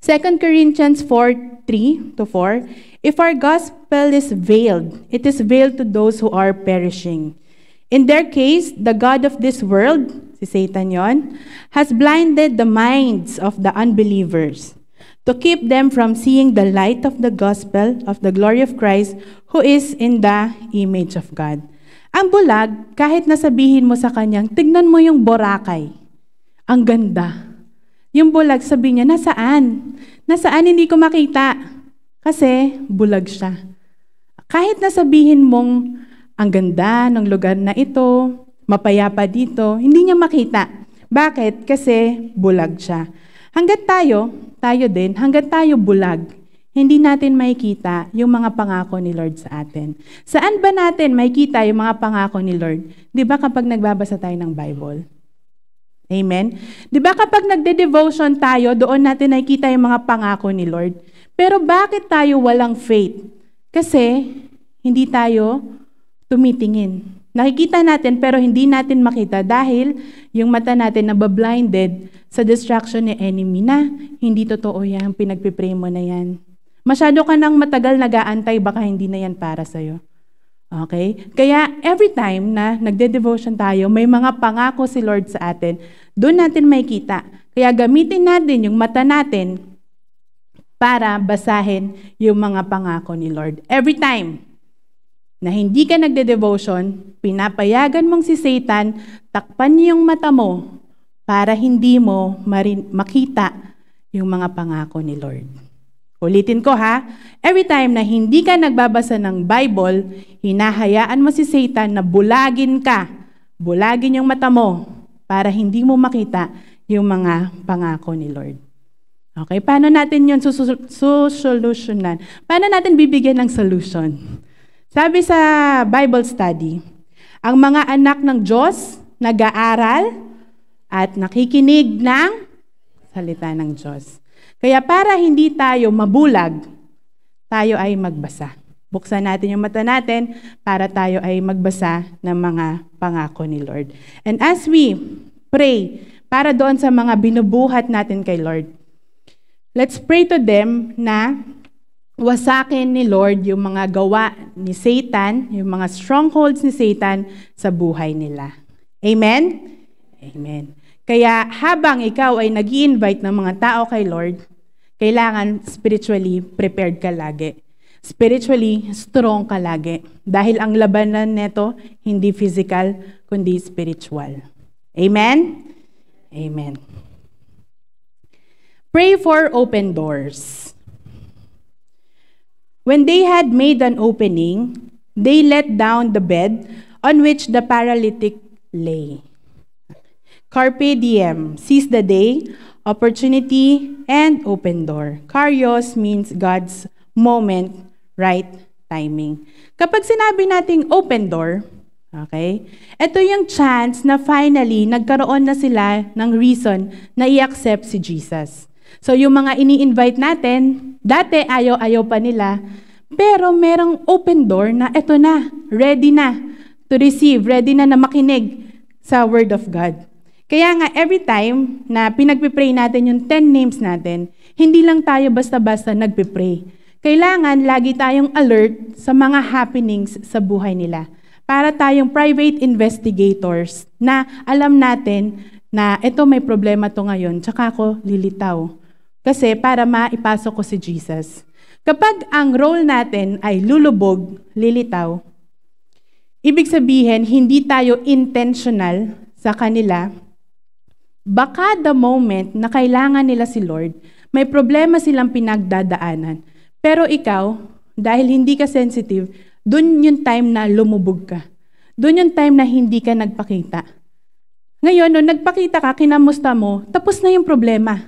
2 Corinthians 4:3-4, "If our gospel is veiled, it is veiled to those who are perishing. In their case, the God of this world," si Satan yon, "has blinded the minds of the unbelievers to keep them from seeing the light of the gospel of the glory of Christ, who is in the image of God." Ang bulag, kahit nasabihin mo sa kanyang, tignan mo yung Boracay. Ang ganda. Yung bulag, sabi niya, nasaan? Nasaan hindi ko makita? Kasi bulag siya. Kahit nasabihin mong, ang ganda ng lugar na ito, mapayapa dito, hindi niya makita. Bakit? Kasi bulag siya. Hanggat tayo din, hanggat tayo bulag, hindi natin makikita yung mga pangako ni Lord sa atin. Saan ba natin makikita yung mga pangako ni Lord? Di ba kapag nagbabasa tayo ng Bible? Amen? Di ba kapag nagde-devotion tayo, doon natin nakikita yung mga pangako ni Lord? Pero bakit tayo walang faith? Kasi hindi tayo tumitingin. Nakikita natin pero hindi natin makita dahil yung mata natin nabablinded sa distraction ni enemy na hindi totoo yan, pinagpipray mo na yan. Masyado ka nang matagal nag-aantay, baka hindi na yan para sa'yo. Okay? Kaya every time na nagde-devotion tayo, may mga pangako si Lord sa atin, doon natin makikita. Kaya gamitin natin yung mata natin para basahin yung mga pangako ni Lord. Every time na hindi ka nagde-devotion, pinapayagan mong si Satan, takpan yung mata mo para hindi mo makita yung mga pangako ni Lord. Ulitin ko ha, every time na hindi ka nagbabasa ng Bible, hinahayaan mo si Satan na bulagin ka, bulagin yung mata mo para hindi mo makita yung mga pangako ni Lord. Okay, paano natin yun susolusyonan? Paano natin bibigyan ng solution? Sabi sa Bible study, ang mga anak ng Diyos nag-aaral at nakikinig ng salita ng Diyos. Kaya para hindi tayo mabulag, tayo ay magbasa. Buksan natin yung mata natin para tayo ay magbasa ng mga pangako ni Lord. And as we pray para doon sa mga binubuhat natin kay Lord, let's pray to them na wasakin ni Lord yung mga gawa ni Satan, yung mga strongholds ni Satan sa buhay nila. Amen? Amen. Kaya habang ikaw ay nag-i-invite ng mga tao kay Lord, kailangan spiritually prepared ka lagi. Spiritually strong ka lagi. Dahil ang labanan neto, hindi physical, kundi spiritual. Amen? Amen. Pray for open doors. When they had made an opening, they let down the bed on which the paralytic lay. Carpe diem, seize the day, opportunity, and open door. Kairos means God's moment, right timing. Kapag sinabi nating open door, okay, ito yung chance na finally nagkaroon na sila ng reason na i-accept si Jesus. So yung mga ini-invite natin, dati ayaw-ayaw pa nila, pero merong open door na ito na, ready na to receive, ready na makinig sa Word of God. Kaya nga every time na pinagpipray natin yung 10 names natin, hindi lang tayo basta-basta nagpipray. Kailangan lagi tayong alert sa mga happenings sa buhay nila. Para tayong private investigators na alam natin na ito may problema to ngayon, tsaka ako lilitaw. Kasi para maipasok ko si Jesus. Kapag ang role natin ay lulubog, lilitaw, ibig sabihin hindi tayo intentional sa kanila. Baka the moment na kailangan nila si Lord, may problema silang pinagdadaanan. Pero ikaw, dahil hindi ka sensitive, dun yung time na lumubog ka. Dun yung time na hindi ka nagpakita. Ngayon, nung nagpakita ka, kinamusta mo, tapos na yung problema.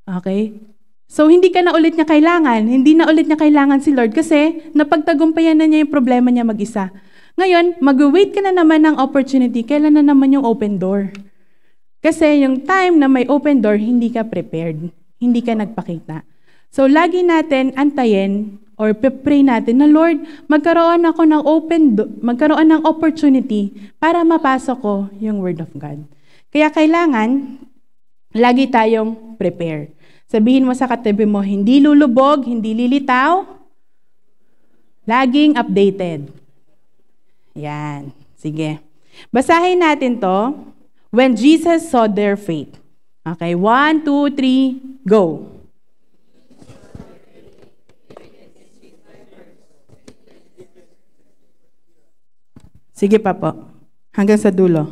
Okay? So, hindi ka na ulit niya kailangan. Hindi na ulit niya kailangan si Lord kasi napagtagumpayan na niya yung problema niya mag-isa. Ngayon, mag-wait ka na naman ng opportunity. Kailan na naman yung open door? Kasi yung time na may open door, hindi ka prepared. Hindi ka nagpakita. So, lagi natin antayin or pray natin na Lord, magkaroon ako ng magkaroon ng opportunity para mapasok ko yung Word of God. Kaya kailangan, lagi tayong prepare. Sabihin mo sa katabi mo, hindi lulubog, hindi lilitaw, laging updated. Yan. Sige. Basahin natin to. When Jesus saw their faith. Okay, 1, 2, 3, go. Sige pa po. Hanggang sa dulo.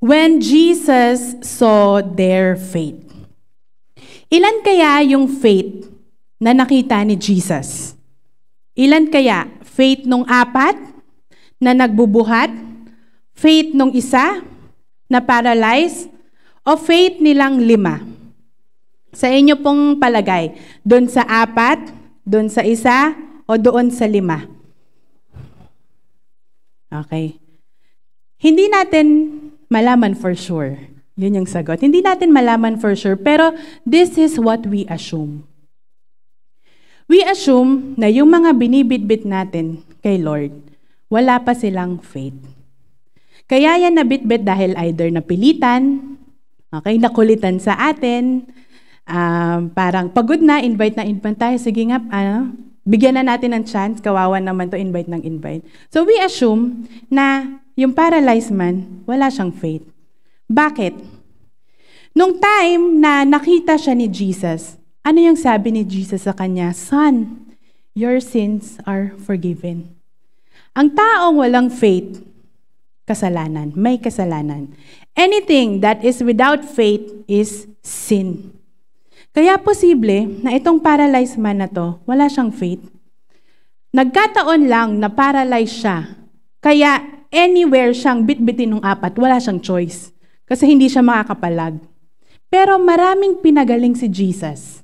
When Jesus saw their faith. Ilan kaya yung faith na nakita ni Jesus? Ilan kaya? Faith nung 4 na nagbubuhat? Faith nung 1 na paralyzed? O faith nilang 5? Sa inyo pong palagay, doon sa 4, doon sa 1, o doon sa 5? Okay. Hindi natin malaman for sure. Yun yung sagot. Hindi natin malaman for sure, pero this is what we assume. We assume na yung mga binibitbit natin kay Lord, wala pa silang faith. Kaya yan nabitbit dahil either napilitan, okay, nakulitan sa atin, parang pagod na, invite tayo, sige nga, bigyan na natin ng chance, kawawa naman to invite. So we assume na yung paralyzed man, wala siyang faith. Bakit? Nung time na nakita siya ni Jesus, ano yung sabi ni Jesus sa kanya? Son, your sins are forgiven. Ang taong walang faith, kasalanan, may kasalanan. Anything that is without faith is sin. Kaya posible na itong paralyzed man na to, wala siyang faith. Nagkataon lang na paralyzed siya. Kaya anywhere siyang bitbitin ng 4, wala siyang choice. Kasi hindi siya makakapalag. Pero maraming pinagaling si Jesus.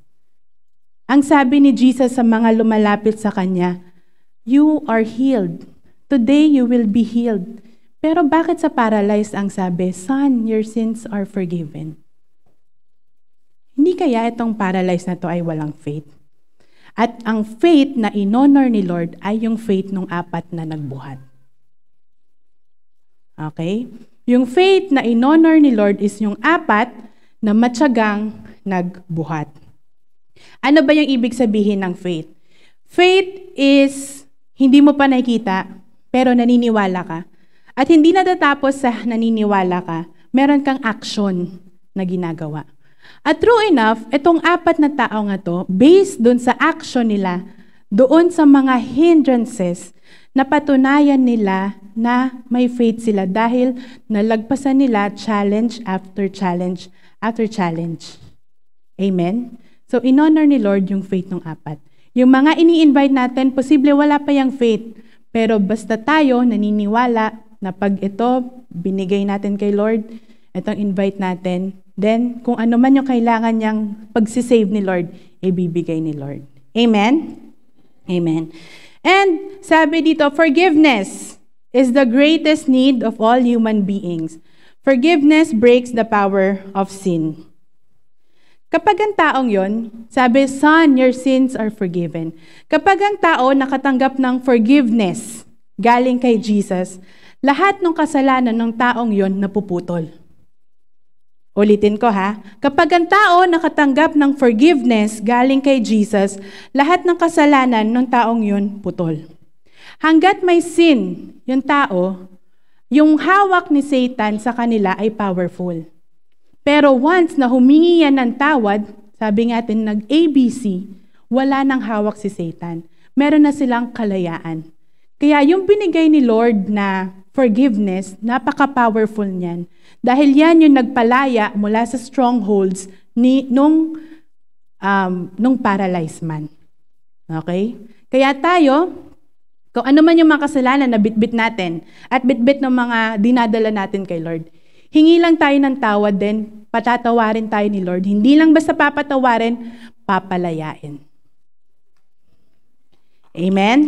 Ang sabi ni Jesus sa mga lumalapit sa kanya, You are healed. Today, you will be healed. Pero bakit sa paralyzed ang sabi, Son, your sins are forgiven? Hindi kaya itong paralyzed na to ay walang faith? At ang faith na in-honor ni Lord ay yung faith ng apat na nagbuhat. Okay? Yung faith na in-honor ni Lord is yung apat na matyagang nagbuhat. Ano ba yung ibig sabihin ng faith? Faith is hindi mo pa nakikita, pero naniniwala ka. At hindi natatapos sa naniniwala ka, meron kang action na ginagawa. At true enough, itong apat na tao nga to, based dun sa action nila, doon sa mga hindrances, napatunayan nila na may faith sila dahil nalagpasan nila challenge after challenge after challenge. Amen? So, in-honor ni Lord yung faith ng apat. Yung mga ini-invite natin, posible wala pa yung faith. Pero basta tayo naniniwala na pag ito binigay natin kay Lord, itong invite natin, then kung ano man yung kailangan niyang pagsisave ni Lord, ibibigay ni Lord. Amen? Amen. And sabi dito, forgiveness is the greatest need of all human beings. Forgiveness breaks the power of sin. Kapag ang taong yon, sabi, Son, your sins are forgiven. Kapag ang tao nakatanggap ng forgiveness galing kay Jesus, lahat ng kasalanan ng taong yon napuputol. Ulitin ko ha, kapag ang tao nakatanggap ng forgiveness galing kay Jesus, lahat ng kasalanan ng taong yon putol. Hanggat may sin yung tao, yung hawak ni Satan sa kanila ay powerful. Pero once na humingi yan ng tawad, sabi nga natin nag-ABC, wala nang hawak si Satan. Meron na silang kalayaan. Kaya yung binigay ni Lord na forgiveness, napaka-powerful niyan. Dahil yan yung nagpalaya mula sa strongholds nung paralyzed man. Okay? Kaya tayo, kung ano man yung mga kasalanan na bitbit natin at bitbit ng mga dinadala natin kay Lord, hingi lang tayo ng tawad din, patatawarin tayo ni Lord. Hindi lang basta papatawarin, papalayain. Amen?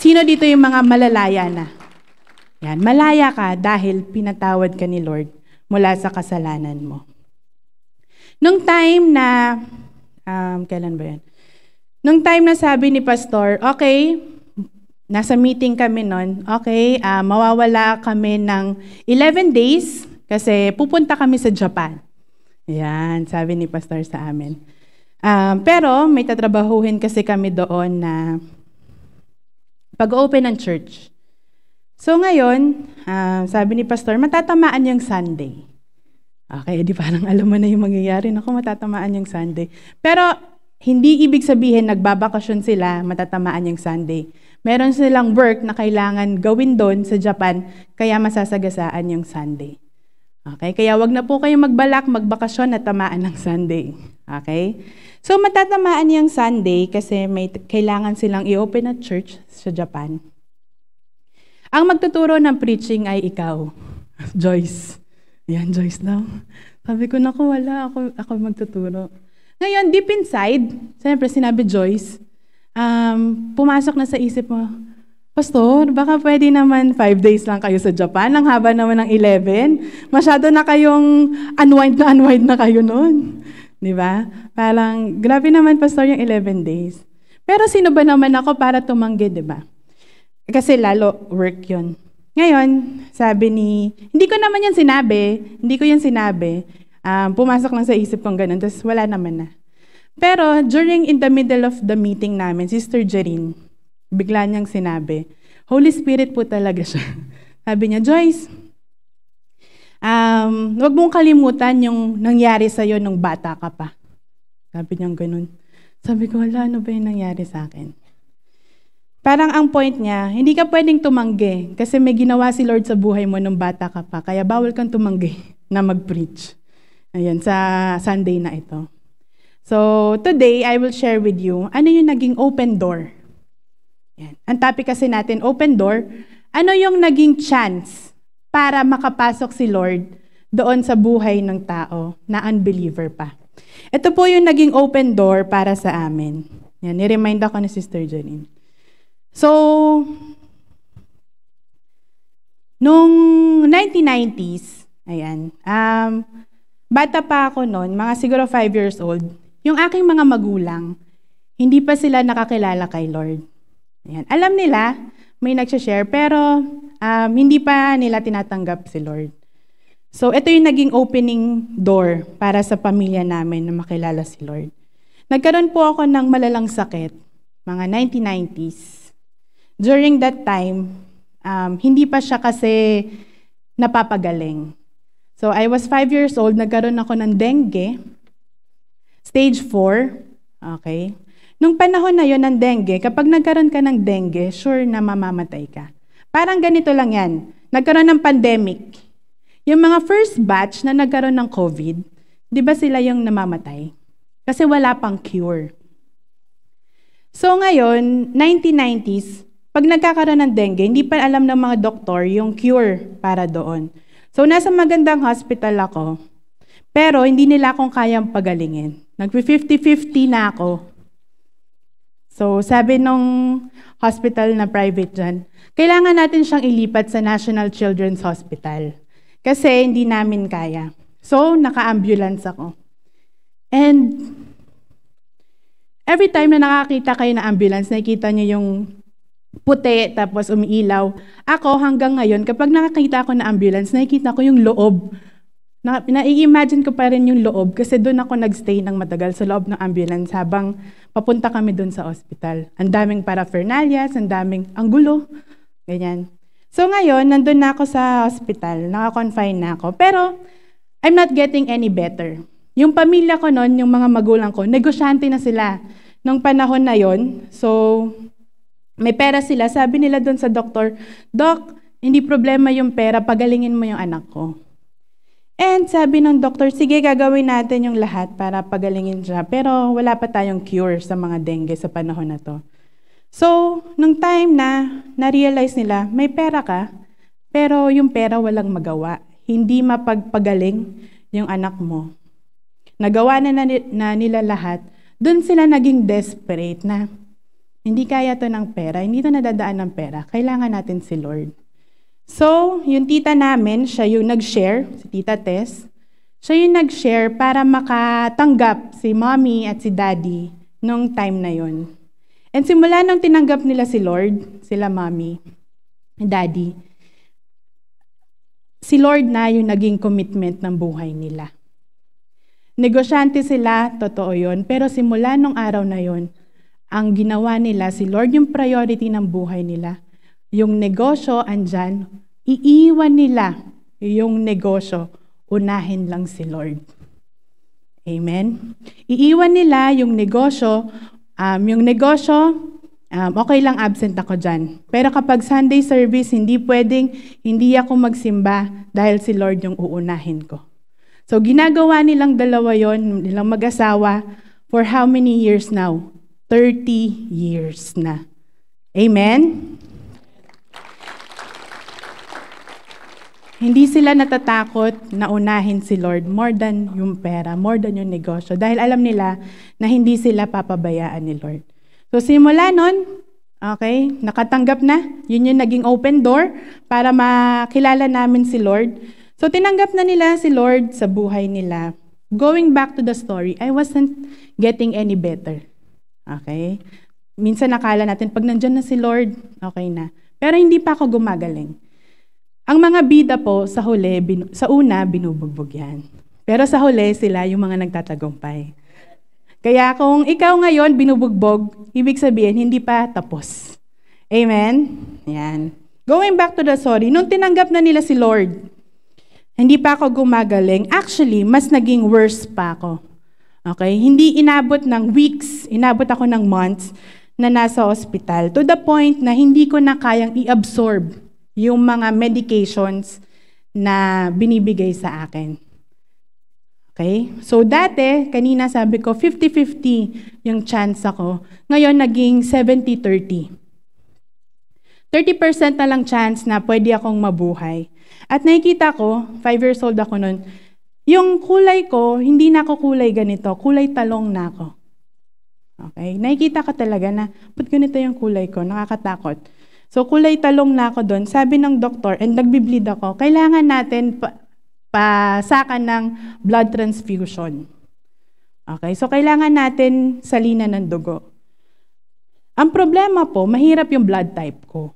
Sino dito yung mga malalaya na? Yan, malaya ka dahil pinatawad ka ni Lord mula sa kasalanan mo. Nung time na, kailan ba yan? Nung time na sabi ni Pastor, okay, nasa meeting kami nun, okay, mawawala kami ng 11 days kasi pupunta kami sa Japan. Yan, sabi ni Pastor sa amin. Pero may tatrabahuhin kasi kami doon na pag-open ng church. So ngayon, sabi ni Pastor, matatamaan yung Sunday. Okay, di parang alam mo na yung mangyayari. Naku, matatamaan yung Sunday. Pero hindi ibig sabihin nagbabakasyon sila, matatamaan yung Sunday. Meron silang work na kailangan gawin doon sa Japan, kaya masasagasaan yung Sunday. Okay, kaya wag na po kayong magbalak, magbakasyon na tamaan ng Sunday. Okay? So matatamaan yung Sunday kasi may kailangan silang i-open na church sa Japan. Ang magtuturo ng preaching ay ikaw, Joyce. Yan, Joyce daw. Sabi ko, naku, wala. Ako magtuturo. Ngayon, deep inside, siyempre sinabi Joyce, pumasok na sa isip mo, Pastor, baka pwede naman 5 days lang kayo sa Japan. Ang haba naman ng 11. Masyado na kayong unwind na kayo noon. Di ba? Parang, grabe naman, Pastor, yung 11 days. Pero sino ba naman ako para tumanggi, di ba? Kasi lalo work yun. Ngayon, sabi hindi ko naman yan sinabi, pumasok lang sa isip kong ganun, tapos wala naman na. Pero during in the middle of the meeting namin, Sister Jerine, bigla niyang sinabi, Holy Spirit po talaga siya. Sabi niya, Joyce, huwag mong kalimutan yung nangyari sa'yo nung bata ka pa. Sabi niyang ganun. Sabi ko, wala, ano ba yung nangyari sa akin? Parang ang point niya, hindi ka pwedeng tumanggi kasi may ginawa si Lord sa buhay mo nung bata ka pa, kaya bawal kang tumanggi na mag-preach. Ayan, sa Sunday na ito. So, today, I will share with you, ano yung naging open door? Yan. Ang topic kasi natin, open door, ano yung naging chance para makapasok si Lord doon sa buhay ng tao na unbeliever pa. Ito po yung naging open door para sa amin. Yan, ni-remind ako ni Sister Janine. So, nung 1990s, ayan, bata pa ako noon, mga siguro 5 years old, yung aking mga magulang, hindi pa sila nakakilala kay Lord. Ayan. Alam nila, may nagsashare, pero hindi pa nila tinatanggap si Lord. So, ito yung naging opening door para sa pamilya namin na makilala si Lord. Nagkaroon po ako ng malalang sakit, mga 1990s. During that time, hindi pa siya kasi napapagaling. So, I was 5 years old, nagkaroon ako ng dengue, stage 4, okay? Nung panahon na yon ng dengue, kapag nagkaroon ka ng dengue, sure na mamamatay ka. Parang ganito lang yan, nagkaroon ng pandemic. Yung mga first batch na nagkaroon ng COVID, di ba sila yung namamatay? Kasi wala pang cure. So ngayon, 1990s, pag nagkakaroon ng dengue, hindi pa alam ng mga doktor yung cure para doon. So nasa magandang hospital ako, pero hindi nila akong kayang pagalingin. Nag-50-50 na ako. So sabi nung hospital na private dyan, kailangan natin siyang ilipat sa National Children's Hospital. Kasi hindi namin kaya. So naka-ambulance ako. And every time na nakakita kayo ng ambulance, nakikita niyo yung puti, tapos umiilaw. Ako hanggang ngayon, kapag nakakita ako ng ambulance, nakikita ko yung loob. Na-imagine ko pa rin yung loob kasi doon ako nagstay ng matagal sa loob ng ambulance habang papunta kami doon sa ospital. Ang daming paraphernalias, ang gulo. Ganyan. So ngayon, nandun na ako sa hospital, naka-confine na ako. Pero I'm not getting any better. Yung pamilya ko noon, yung mga magulang ko, negosyante na sila nung panahon na yon. So, may pera sila. Sabi nila doon sa doktor, Doc, hindi problema yung pera, pagalingin mo yung anak ko. And sabi ng doktor, sige, gagawin natin yung lahat para pagalingin siya. Pero wala pa tayong cure sa mga dengue sa panahon na to. So, nung time na na-realize nila, may pera ka, pero yung pera walang magawa. Hindi mapagpagaling yung anak mo. Nagawa na nila lahat. Doon sila naging desperate na, hindi kaya to ng pera, hindi to nadadaan ng pera, kailangan natin si Lord. So, yung tita namin, siya yung nag-share, si Tita Tess, siya yung nag-share para makatanggap si mommy at si daddy nung time na yon. And simula nung tinanggap nila si Lord, sila mommy, daddy, si Lord na yung naging commitment ng buhay nila. Negosyante sila, totoo yon, pero simula nung araw na yon, ang ginawa nila, si Lord yung priority ng buhay nila. Yung negosyo, andyan, iiwan nila yung negosyo, unahin lang si Lord. Amen? Iiwan nila yung negosyo, okay lang absent ako dyan. Pero kapag Sunday service, hindi pwedeng, hindi ako magsimba dahil si Lord yung uunahin ko. So ginagawa nilang dalawa yon, nilang mag-asawa, for how many years now? 30 years na. Amen? Hindi sila natatakot na unahin si Lord more than yung pera, more than yung negosyo. Dahil alam nila na hindi sila papabayaan ni Lord. So simula nun, okay, nakatanggap na. Yun yung naging open door para makilala namin si Lord. So tinanggap na nila si Lord sa buhay nila. Going back to the story, I wasn't getting any better. Okay? Minsan nakala natin, pag nandyan na si Lord, okay na. Pero hindi pa ako gumagaling. Ang mga bida po, sa huli, sa una, binubugbog yan. Pero sa huli, sila yung mga nagtatagumpay. Kaya kung ikaw ngayon binubugbog, ibig sabihin, hindi pa tapos. Amen? Yan. Going back to the story, nung tinanggap na nila si Lord, hindi pa ako gumagaling. Actually, mas naging worse pa ako. Okay? Hindi inabot ng weeks, inabot ako ng months na nasa hospital. To the point na hindi ko na kayang i-absorb yung mga medications na binibigay sa akin. Okay? So dati, kanina sabi ko, 50-50 yung chance ako. Ngayon, naging 70-30. 30% na lang chance na pwede akong mabuhay. At nakikita ko, 5 years old ako noon, yung kulay ko, hindi na ako kulay ganito, kulay talong na ako. Okay? Nakikita ka talaga na, ba't ganito yung kulay ko? Nakakatakot. So, kulay talong na ako doon. Sabi ng doktor, and nagbi-bleed ako, kailangan natin pasakan ng blood transfusion. Okay? So, kailangan natin salinan ng dugo. Ang problema po, mahirap yung blood type ko.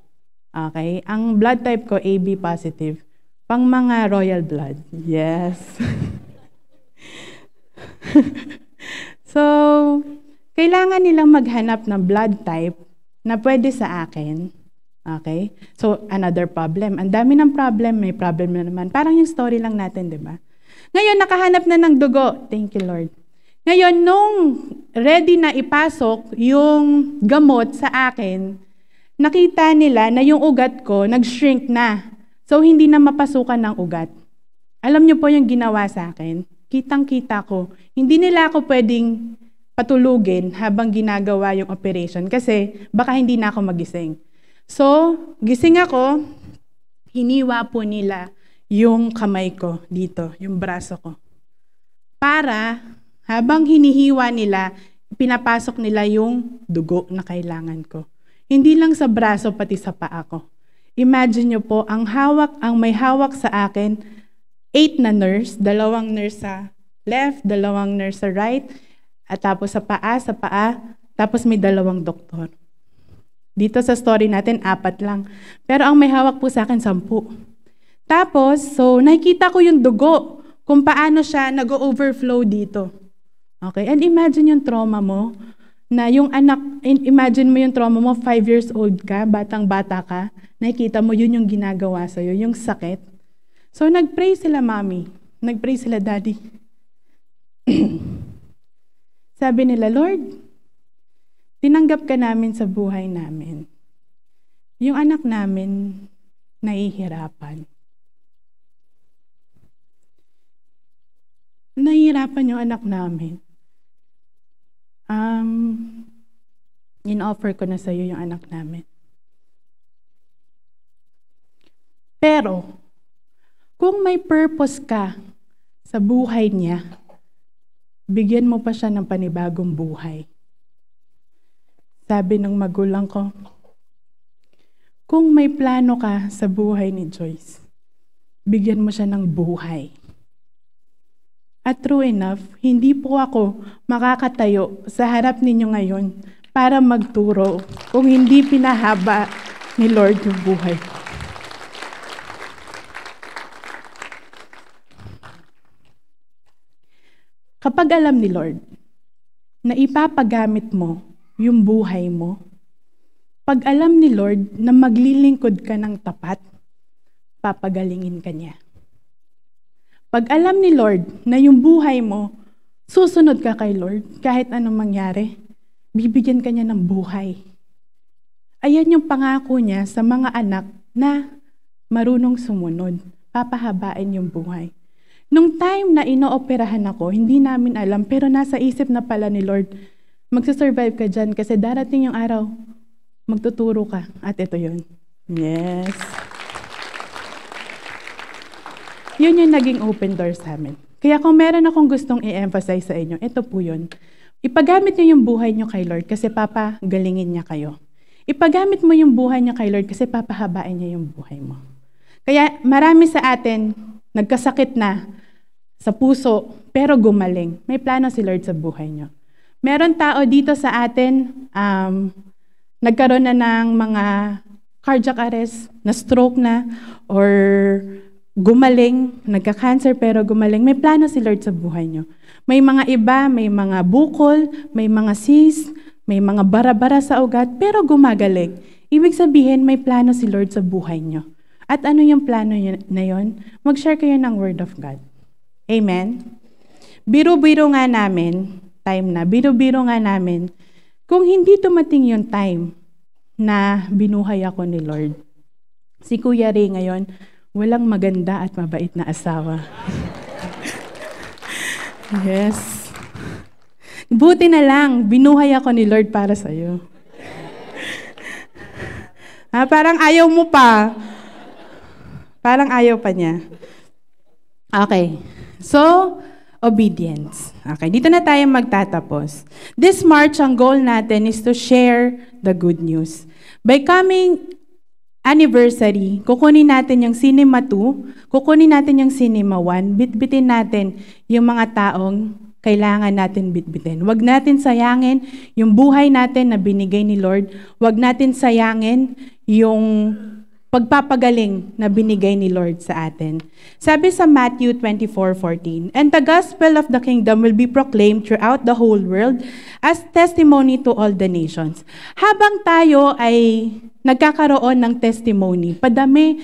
Okay? Ang blood type ko, AB positive. Pang mga royal blood. Yes. So, kailangan nilang maghanap ng blood type na pwede sa akin. Okay? So, another problem. Ang dami ng problem, may problem na naman. Parang yung story lang natin, di ba? Ngayon, nakahanap na ng dugo. Thank you, Lord. Ngayon, nung ready na ipasok yung gamot sa akin, nakita nila na yung ugat ko nag-shrink na. So, hindi na mapasukan ng ugat. Alam niyo po yung ginawa sa akin? Kitang-kita ko. Hindi nila ako pwedeng patulugin habang ginagawa yung operation kasi baka hindi na ako magising. So, gising ako, hiniwa po nila yung kamay ko dito, yung braso ko. Para habang hinihiwa nila, pinapasok nila yung dugo na kailangan ko. Hindi lang sa braso, pati sa paa ko. Imagine nyo po, ang may hawak sa akin, 8 na nurse, 2 nurse sa left, 2 nurse sa right, at tapos sa paa, tapos may 2 doktor. Dito sa story natin, 4 lang. Pero ang may hawak po sa akin, 10. Tapos, so nakikita ko yung dugo, kung paano siya nag-overflow dito. Okay, and imagine yung trauma mo, na yung anak, imagine mo yung trauma mo, 5 years old ka, batang-bata ka, nakikita mo yun yung ginagawa sa'yo, yung sakit. So, nag-pray sila, mommy. Nag-pray sila, daddy. Sabi nila, Lord, tinanggap ka namin sa buhay namin. Yung anak namin, nahihirapan. Nahihirapan yung anak namin. In-offer ko na sa iyo yung anak namin. Pero, kung may purpose ka sa buhay niya, bigyan mo pa siya ng panibagong buhay. Sabi ng magulang ko, kung may plano ka sa buhay ni Joyce, bigyan mo siya ng buhay. At true enough, hindi po ako makakatayo sa harap ninyo ngayon para magturo kung hindi pinahaba ni Lord yung buhay. Kapag alam ni Lord na ipapagamit mo yung buhay mo, pag alam ni Lord na maglilingkod ka ng tapat, papagalingin ka niya. Pag alam ni Lord na yung buhay mo, susunod ka kay Lord kahit anong mangyari, bibigyan ka niya ng buhay. Ayan yung pangako niya sa mga anak na marunong sumunod, papahabain yung buhay. Nung time na inooperahan ako, hindi namin alam, pero nasa isip na pala ni Lord, magsasurvive ka dyan kasi darating yung araw, magtuturo ka. At ito yun. Yes. Yun yung naging open door sa amin. Kaya kung meron akong gustong i-emphasize sa inyo, ito po yun. Ipagamit niyo yung buhay niyo kay Lord kasi Papa, galingin niya kayo. Ipagamit mo yung buhay niyo kay Lord kasi papahabain niya yung buhay mo. Kaya marami sa atin, nagkasakit na sa puso, pero gumaling. May plano si Lord sa buhay niyo. Meron tao dito sa atin, nagkaroon na ng mga cardiac arrest, na stroke na, or gumaling, nagka-cancer pero gumaling. May plano si Lord sa buhay niyo. May mga iba, may mga bukol, may mga cyst, may mga bara-bara sa ugat, pero gumagaling. Ibig sabihin, may plano si Lord sa buhay niyo. At ano yung plano na yun? Mag-share kayo ng Word of God. Amen? Biro-biro nga namin, biro-biro nga namin, kung hindi dumating yung time na binuhay ako ni Lord, si Kuya Ray ngayon, walang maganda at mabait na asawa. Yes. Buti na lang, binuhay ako ni Lord para sa'yo. Parang ayaw mo pa. Parang ayaw pa niya. Okay. So, obedience. Okay, dito na tayo magtatapos. This March, ang goal natin is to share the good news. By coming anniversary, kukunin natin yung Cinema 2, kukunin natin yung Cinema 1, bitbitin natin yung mga taong kailangan natin bitbitin. Huwag natin sayangin yung buhay natin na binigay ni Lord. Huwag natin sayangin yung pagpapagaling na binigay ni Lord sa atin. Sabi sa Matthew 24:14, "And the gospel of the kingdom will be proclaimed throughout the whole world as testimony to all the nations." Habang tayo ay nagkakaroon ng testimony, padami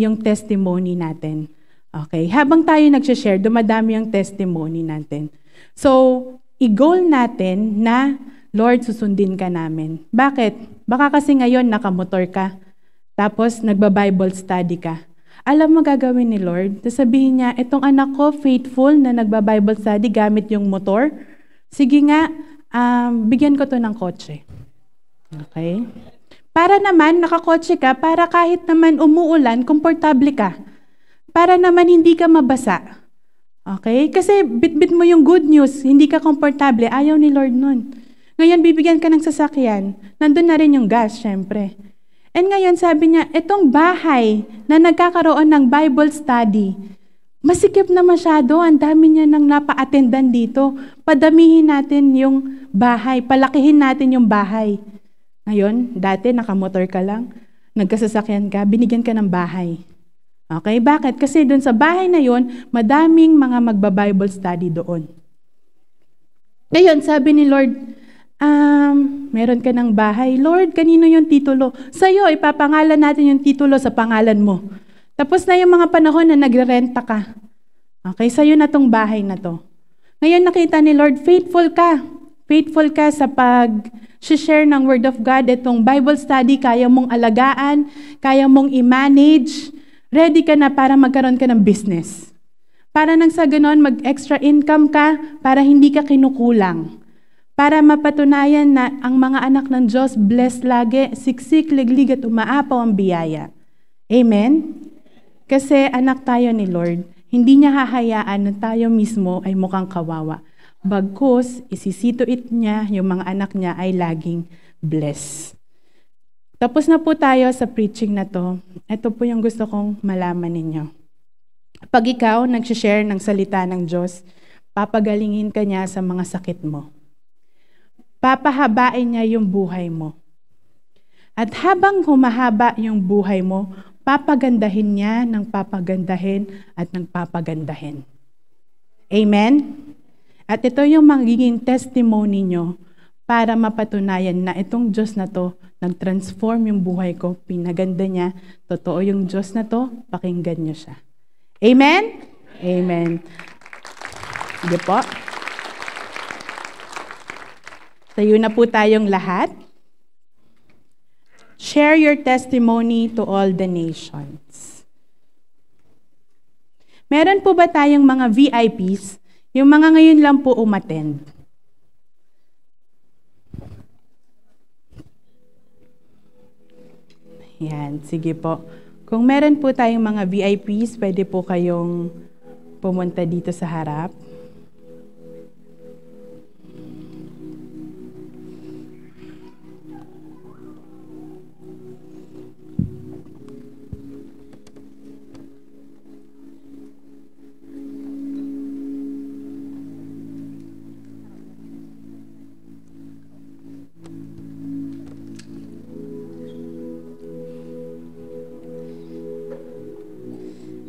yung testimony natin. Okay? Habang tayo nagsishare, dumadami yung testimony natin. So, i-goal natin na, Lord, susundin ka namin. Bakit? Baka kasi ngayon nakamotor ka. Tapos, nagba-Bible study ka. Alam mo gagawin ni Lord? Sasabihin niya, itong anak ko, faithful na nagba-Bible study gamit yung motor. Sige nga, bigyan ko to ng kotse. Okay? Para naman, nakakotse ka, para kahit naman umuulan, komportable ka. Para naman hindi ka mabasa. Okay? Kasi bit-bit mo yung good news, hindi ka komportable, ayaw ni Lord nun. Ngayon, bibigyan ka ng sasakyan. Nandun na rin yung gas, syempre. And ngayon, sabi niya, itong bahay na nagkakaroon ng Bible study, masikip na masyado, ang dami niya nang napa-attendan dito. Padamihin natin yung bahay, palakihin natin yung bahay. Ngayon, dati nakamotor ka lang, nagkasasakyan ka, binigyan ka ng bahay. Okay, bakit? Kasi doon sa bahay na yon, madaming mga magba-Bible study doon. Ngayon, sabi ni Lord, meron ka ng bahay. Lord, kanino yung titulo? Sa'yo, ipapangalan natin yung titulo sa pangalan mo. Tapos na yung mga panahon na nagrerenta ka. Okay, sa'yo na tong bahay na to. Ngayon nakita ni Lord, faithful ka. Faithful ka sa pag-share ng Word of God. Itong Bible study, kaya mong alagaan, kaya mong i-manage. Ready ka na para magkaroon ka ng business. Para nang sa ganon, mag-extra income ka para hindi ka kinukulang. Para mapatunayan na ang mga anak ng Diyos blessed lagi, siksik, liglig at umaapaw ang biyaya. Amen? Kasi anak tayo ni Lord, hindi niya hahayaan na tayo mismo ay mukhang kawawa. Bagkus, isisituit niya yung mga anak niya ay laging blessed. Tapos na po tayo sa preaching na to. Ito po yung gusto kong malaman ninyo. Pag ikaw nag-share ng salita ng Diyos, papagalingin ka niya sa mga sakit mo. Papahabain niya yung buhay mo. At habang humahaba yung buhay mo, papagandahin niya ng papagandahin at ng papagandahin. Amen? At ito yung magiging testimony nyo para mapatunayan na itong Diyos na to, nag-transform yung buhay ko, pinaganda niya, totoo yung Diyos na to, pakinggan niyo siya. Amen? Amen. Sige po. Tayo na po tayong lahat. Share your testimony to all the nations. Meron po ba tayong mga VIPs? Yung mga ngayon lang po umattend. Yan, sige po. Kung meron po tayong mga VIPs, pwede po kayong pumunta dito sa harap.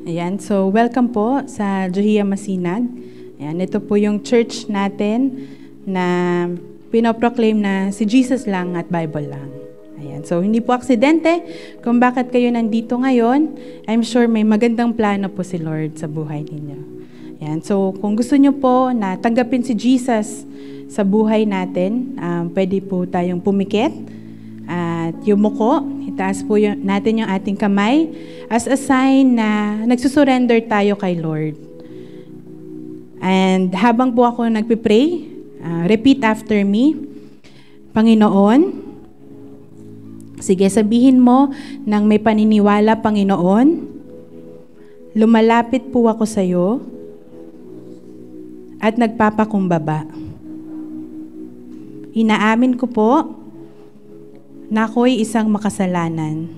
Ayan, so welcome po sa Johia Masinag. Ayan, ito po yung church natin na pinoproclaim na si Jesus lang at Bible lang. Ayan, so hindi po aksidente kung bakit kayo nandito ngayon. I'm sure may magandang plano po si Lord sa buhay ninyo. Ayan, so kung gusto nyo po na tanggapin si Jesus sa buhay natin, pwede po tayong pumikit at yumuko. Itaas po natin yung ating kamay as a sign na nagsusurrender tayo kay Lord. And habang po ako nagpipray, repeat after me. Panginoon, sige, sabihin mo nang may paniniwala, Panginoon, lumalapit po ako sa iyo at nagpapakumbaba. Inaamin ko po na ako'y isang makasalanan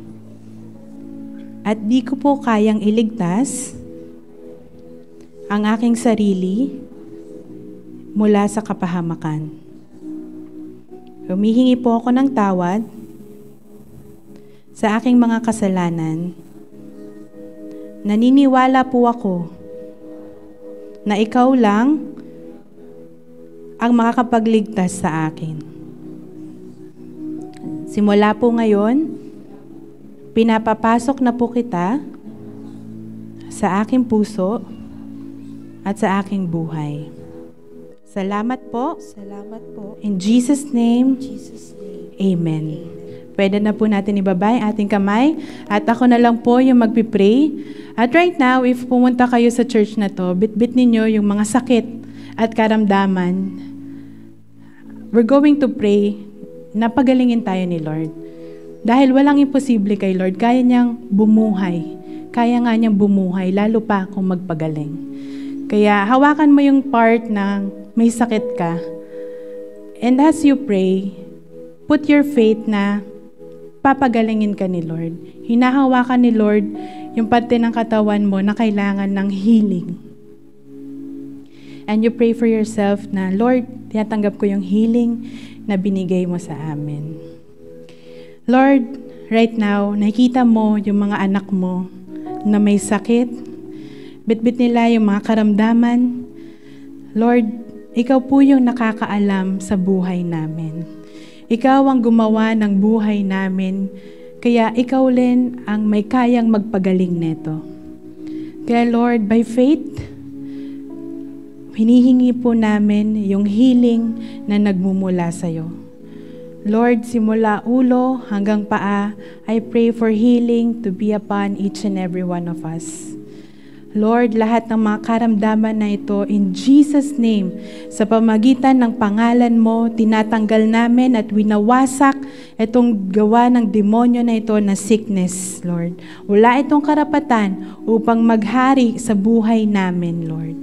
at di ko po kayang iligtas ang aking sarili mula sa kapahamakan. Humihingi po ako ng tawad sa aking mga kasalanan. Naniniwala po ako na ikaw lang ang makakapagligtas sa akin. Simula po ngayon, pinapapasok na po kita sa aking puso at sa aking buhay. Salamat po. Salamat po. In Jesus' name, Jesus' name. Amen. Pwede na po natin ibaba ang ating kamay at ako na lang po yung magpipray. At right now, if pumunta kayo sa church na to, bit-bit ninyo yung mga sakit at karamdaman. We're going to pray na pagalingin tayo ni Lord. Dahil walang imposible kay Lord, kaya niyang bumuhay. Kaya nga niyang bumuhay, lalo pa kung magpagaling. Kaya hawakan mo yung part ng may sakit ka. And as you pray, put your faith na papagalingin ka ni Lord. Hinahawakan ni Lord yung parte ng katawan mo na kailangan ng healing. And you pray for yourself na, Lord, tinatanggap ko yung healing na binigay mo sa amin. Lord, right now, nakikita mo yung mga anak mo na may sakit. Bit-bit nila yung mga karamdaman. Lord, ikaw po yung nakakaalam sa buhay namin. Ikaw ang gumawa ng buhay namin, kaya ikaw rin ang may kayang magpagaling neto. Kaya Lord, by faith, hinihingi po namin yung healing na nagmumula sa'yo. Lord, simula ulo hanggang paa, I pray for healing to be upon each and every one of us. Lord, lahat ng mga karamdaman na ito, in Jesus' name, sa pamagitan ng pangalan mo, tinatanggal namin at winawasak itong gawa ng demonyo na ito na sickness, Lord. Wala itong karapatan upang maghari sa buhay namin, Lord.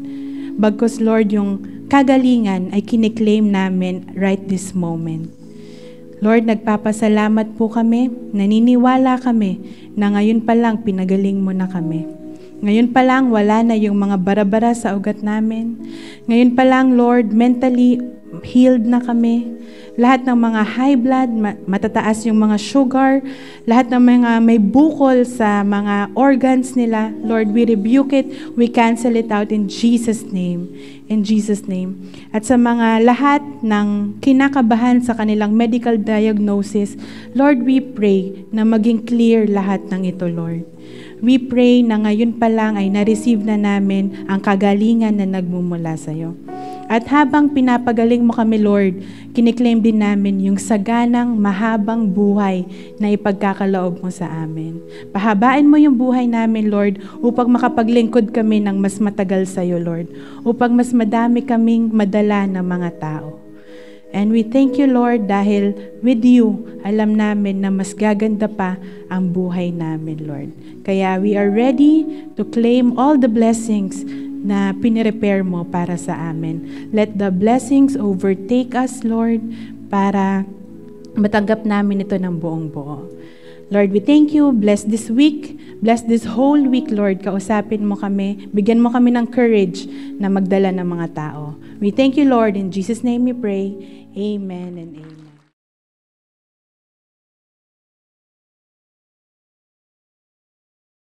Bagkus, Lord, yung kagalingan ay kiniklaim namin right this moment. Lord, nagpapasalamat po kami, naniniwala kami na ngayon pa lang pinagaling mo na kami. Ngayon pa lang, wala na yung mga bara-bara sa ugat namin. Ngayon pa lang, Lord, mentally healed na kami. Lahat ng mga high blood, matataas yung mga sugar, lahat ng mga may bukol sa mga organs nila, Lord, we rebuke it, we cancel it out in Jesus' name. In Jesus' name. At sa mga lahat ng kinakabahan sa kanilang medical diagnosis, Lord, we pray na maging clear lahat ng ito, Lord. We pray na ngayon pa lang ay na-receive na namin ang kagalingan na nagmumula sa iyo. At habang pinapagaling mo kami, Lord, kiniklaim din namin yung saganang mahabang buhay na ipagkakaloob mo sa amin. Pahabain mo yung buhay namin, Lord, upang makapaglingkod kami ng mas matagal sa iyo, Lord. Upang mas madami kaming madala ng mga tao. And we thank you, Lord, dahil with you, alam namin na mas gaganda pa ang buhay namin, Lord. Kaya we are ready to claim all the blessings na pinirepare mo para sa amin. Let the blessings overtake us, Lord, para matanggap namin ito ng buong buo. Lord, we thank you. Bless this week. Bless this whole week, Lord. Kausapin mo kami. Bigyan mo kami ng courage na magdala ng mga tao. We thank you, Lord. In Jesus' name we pray. Amen and amen.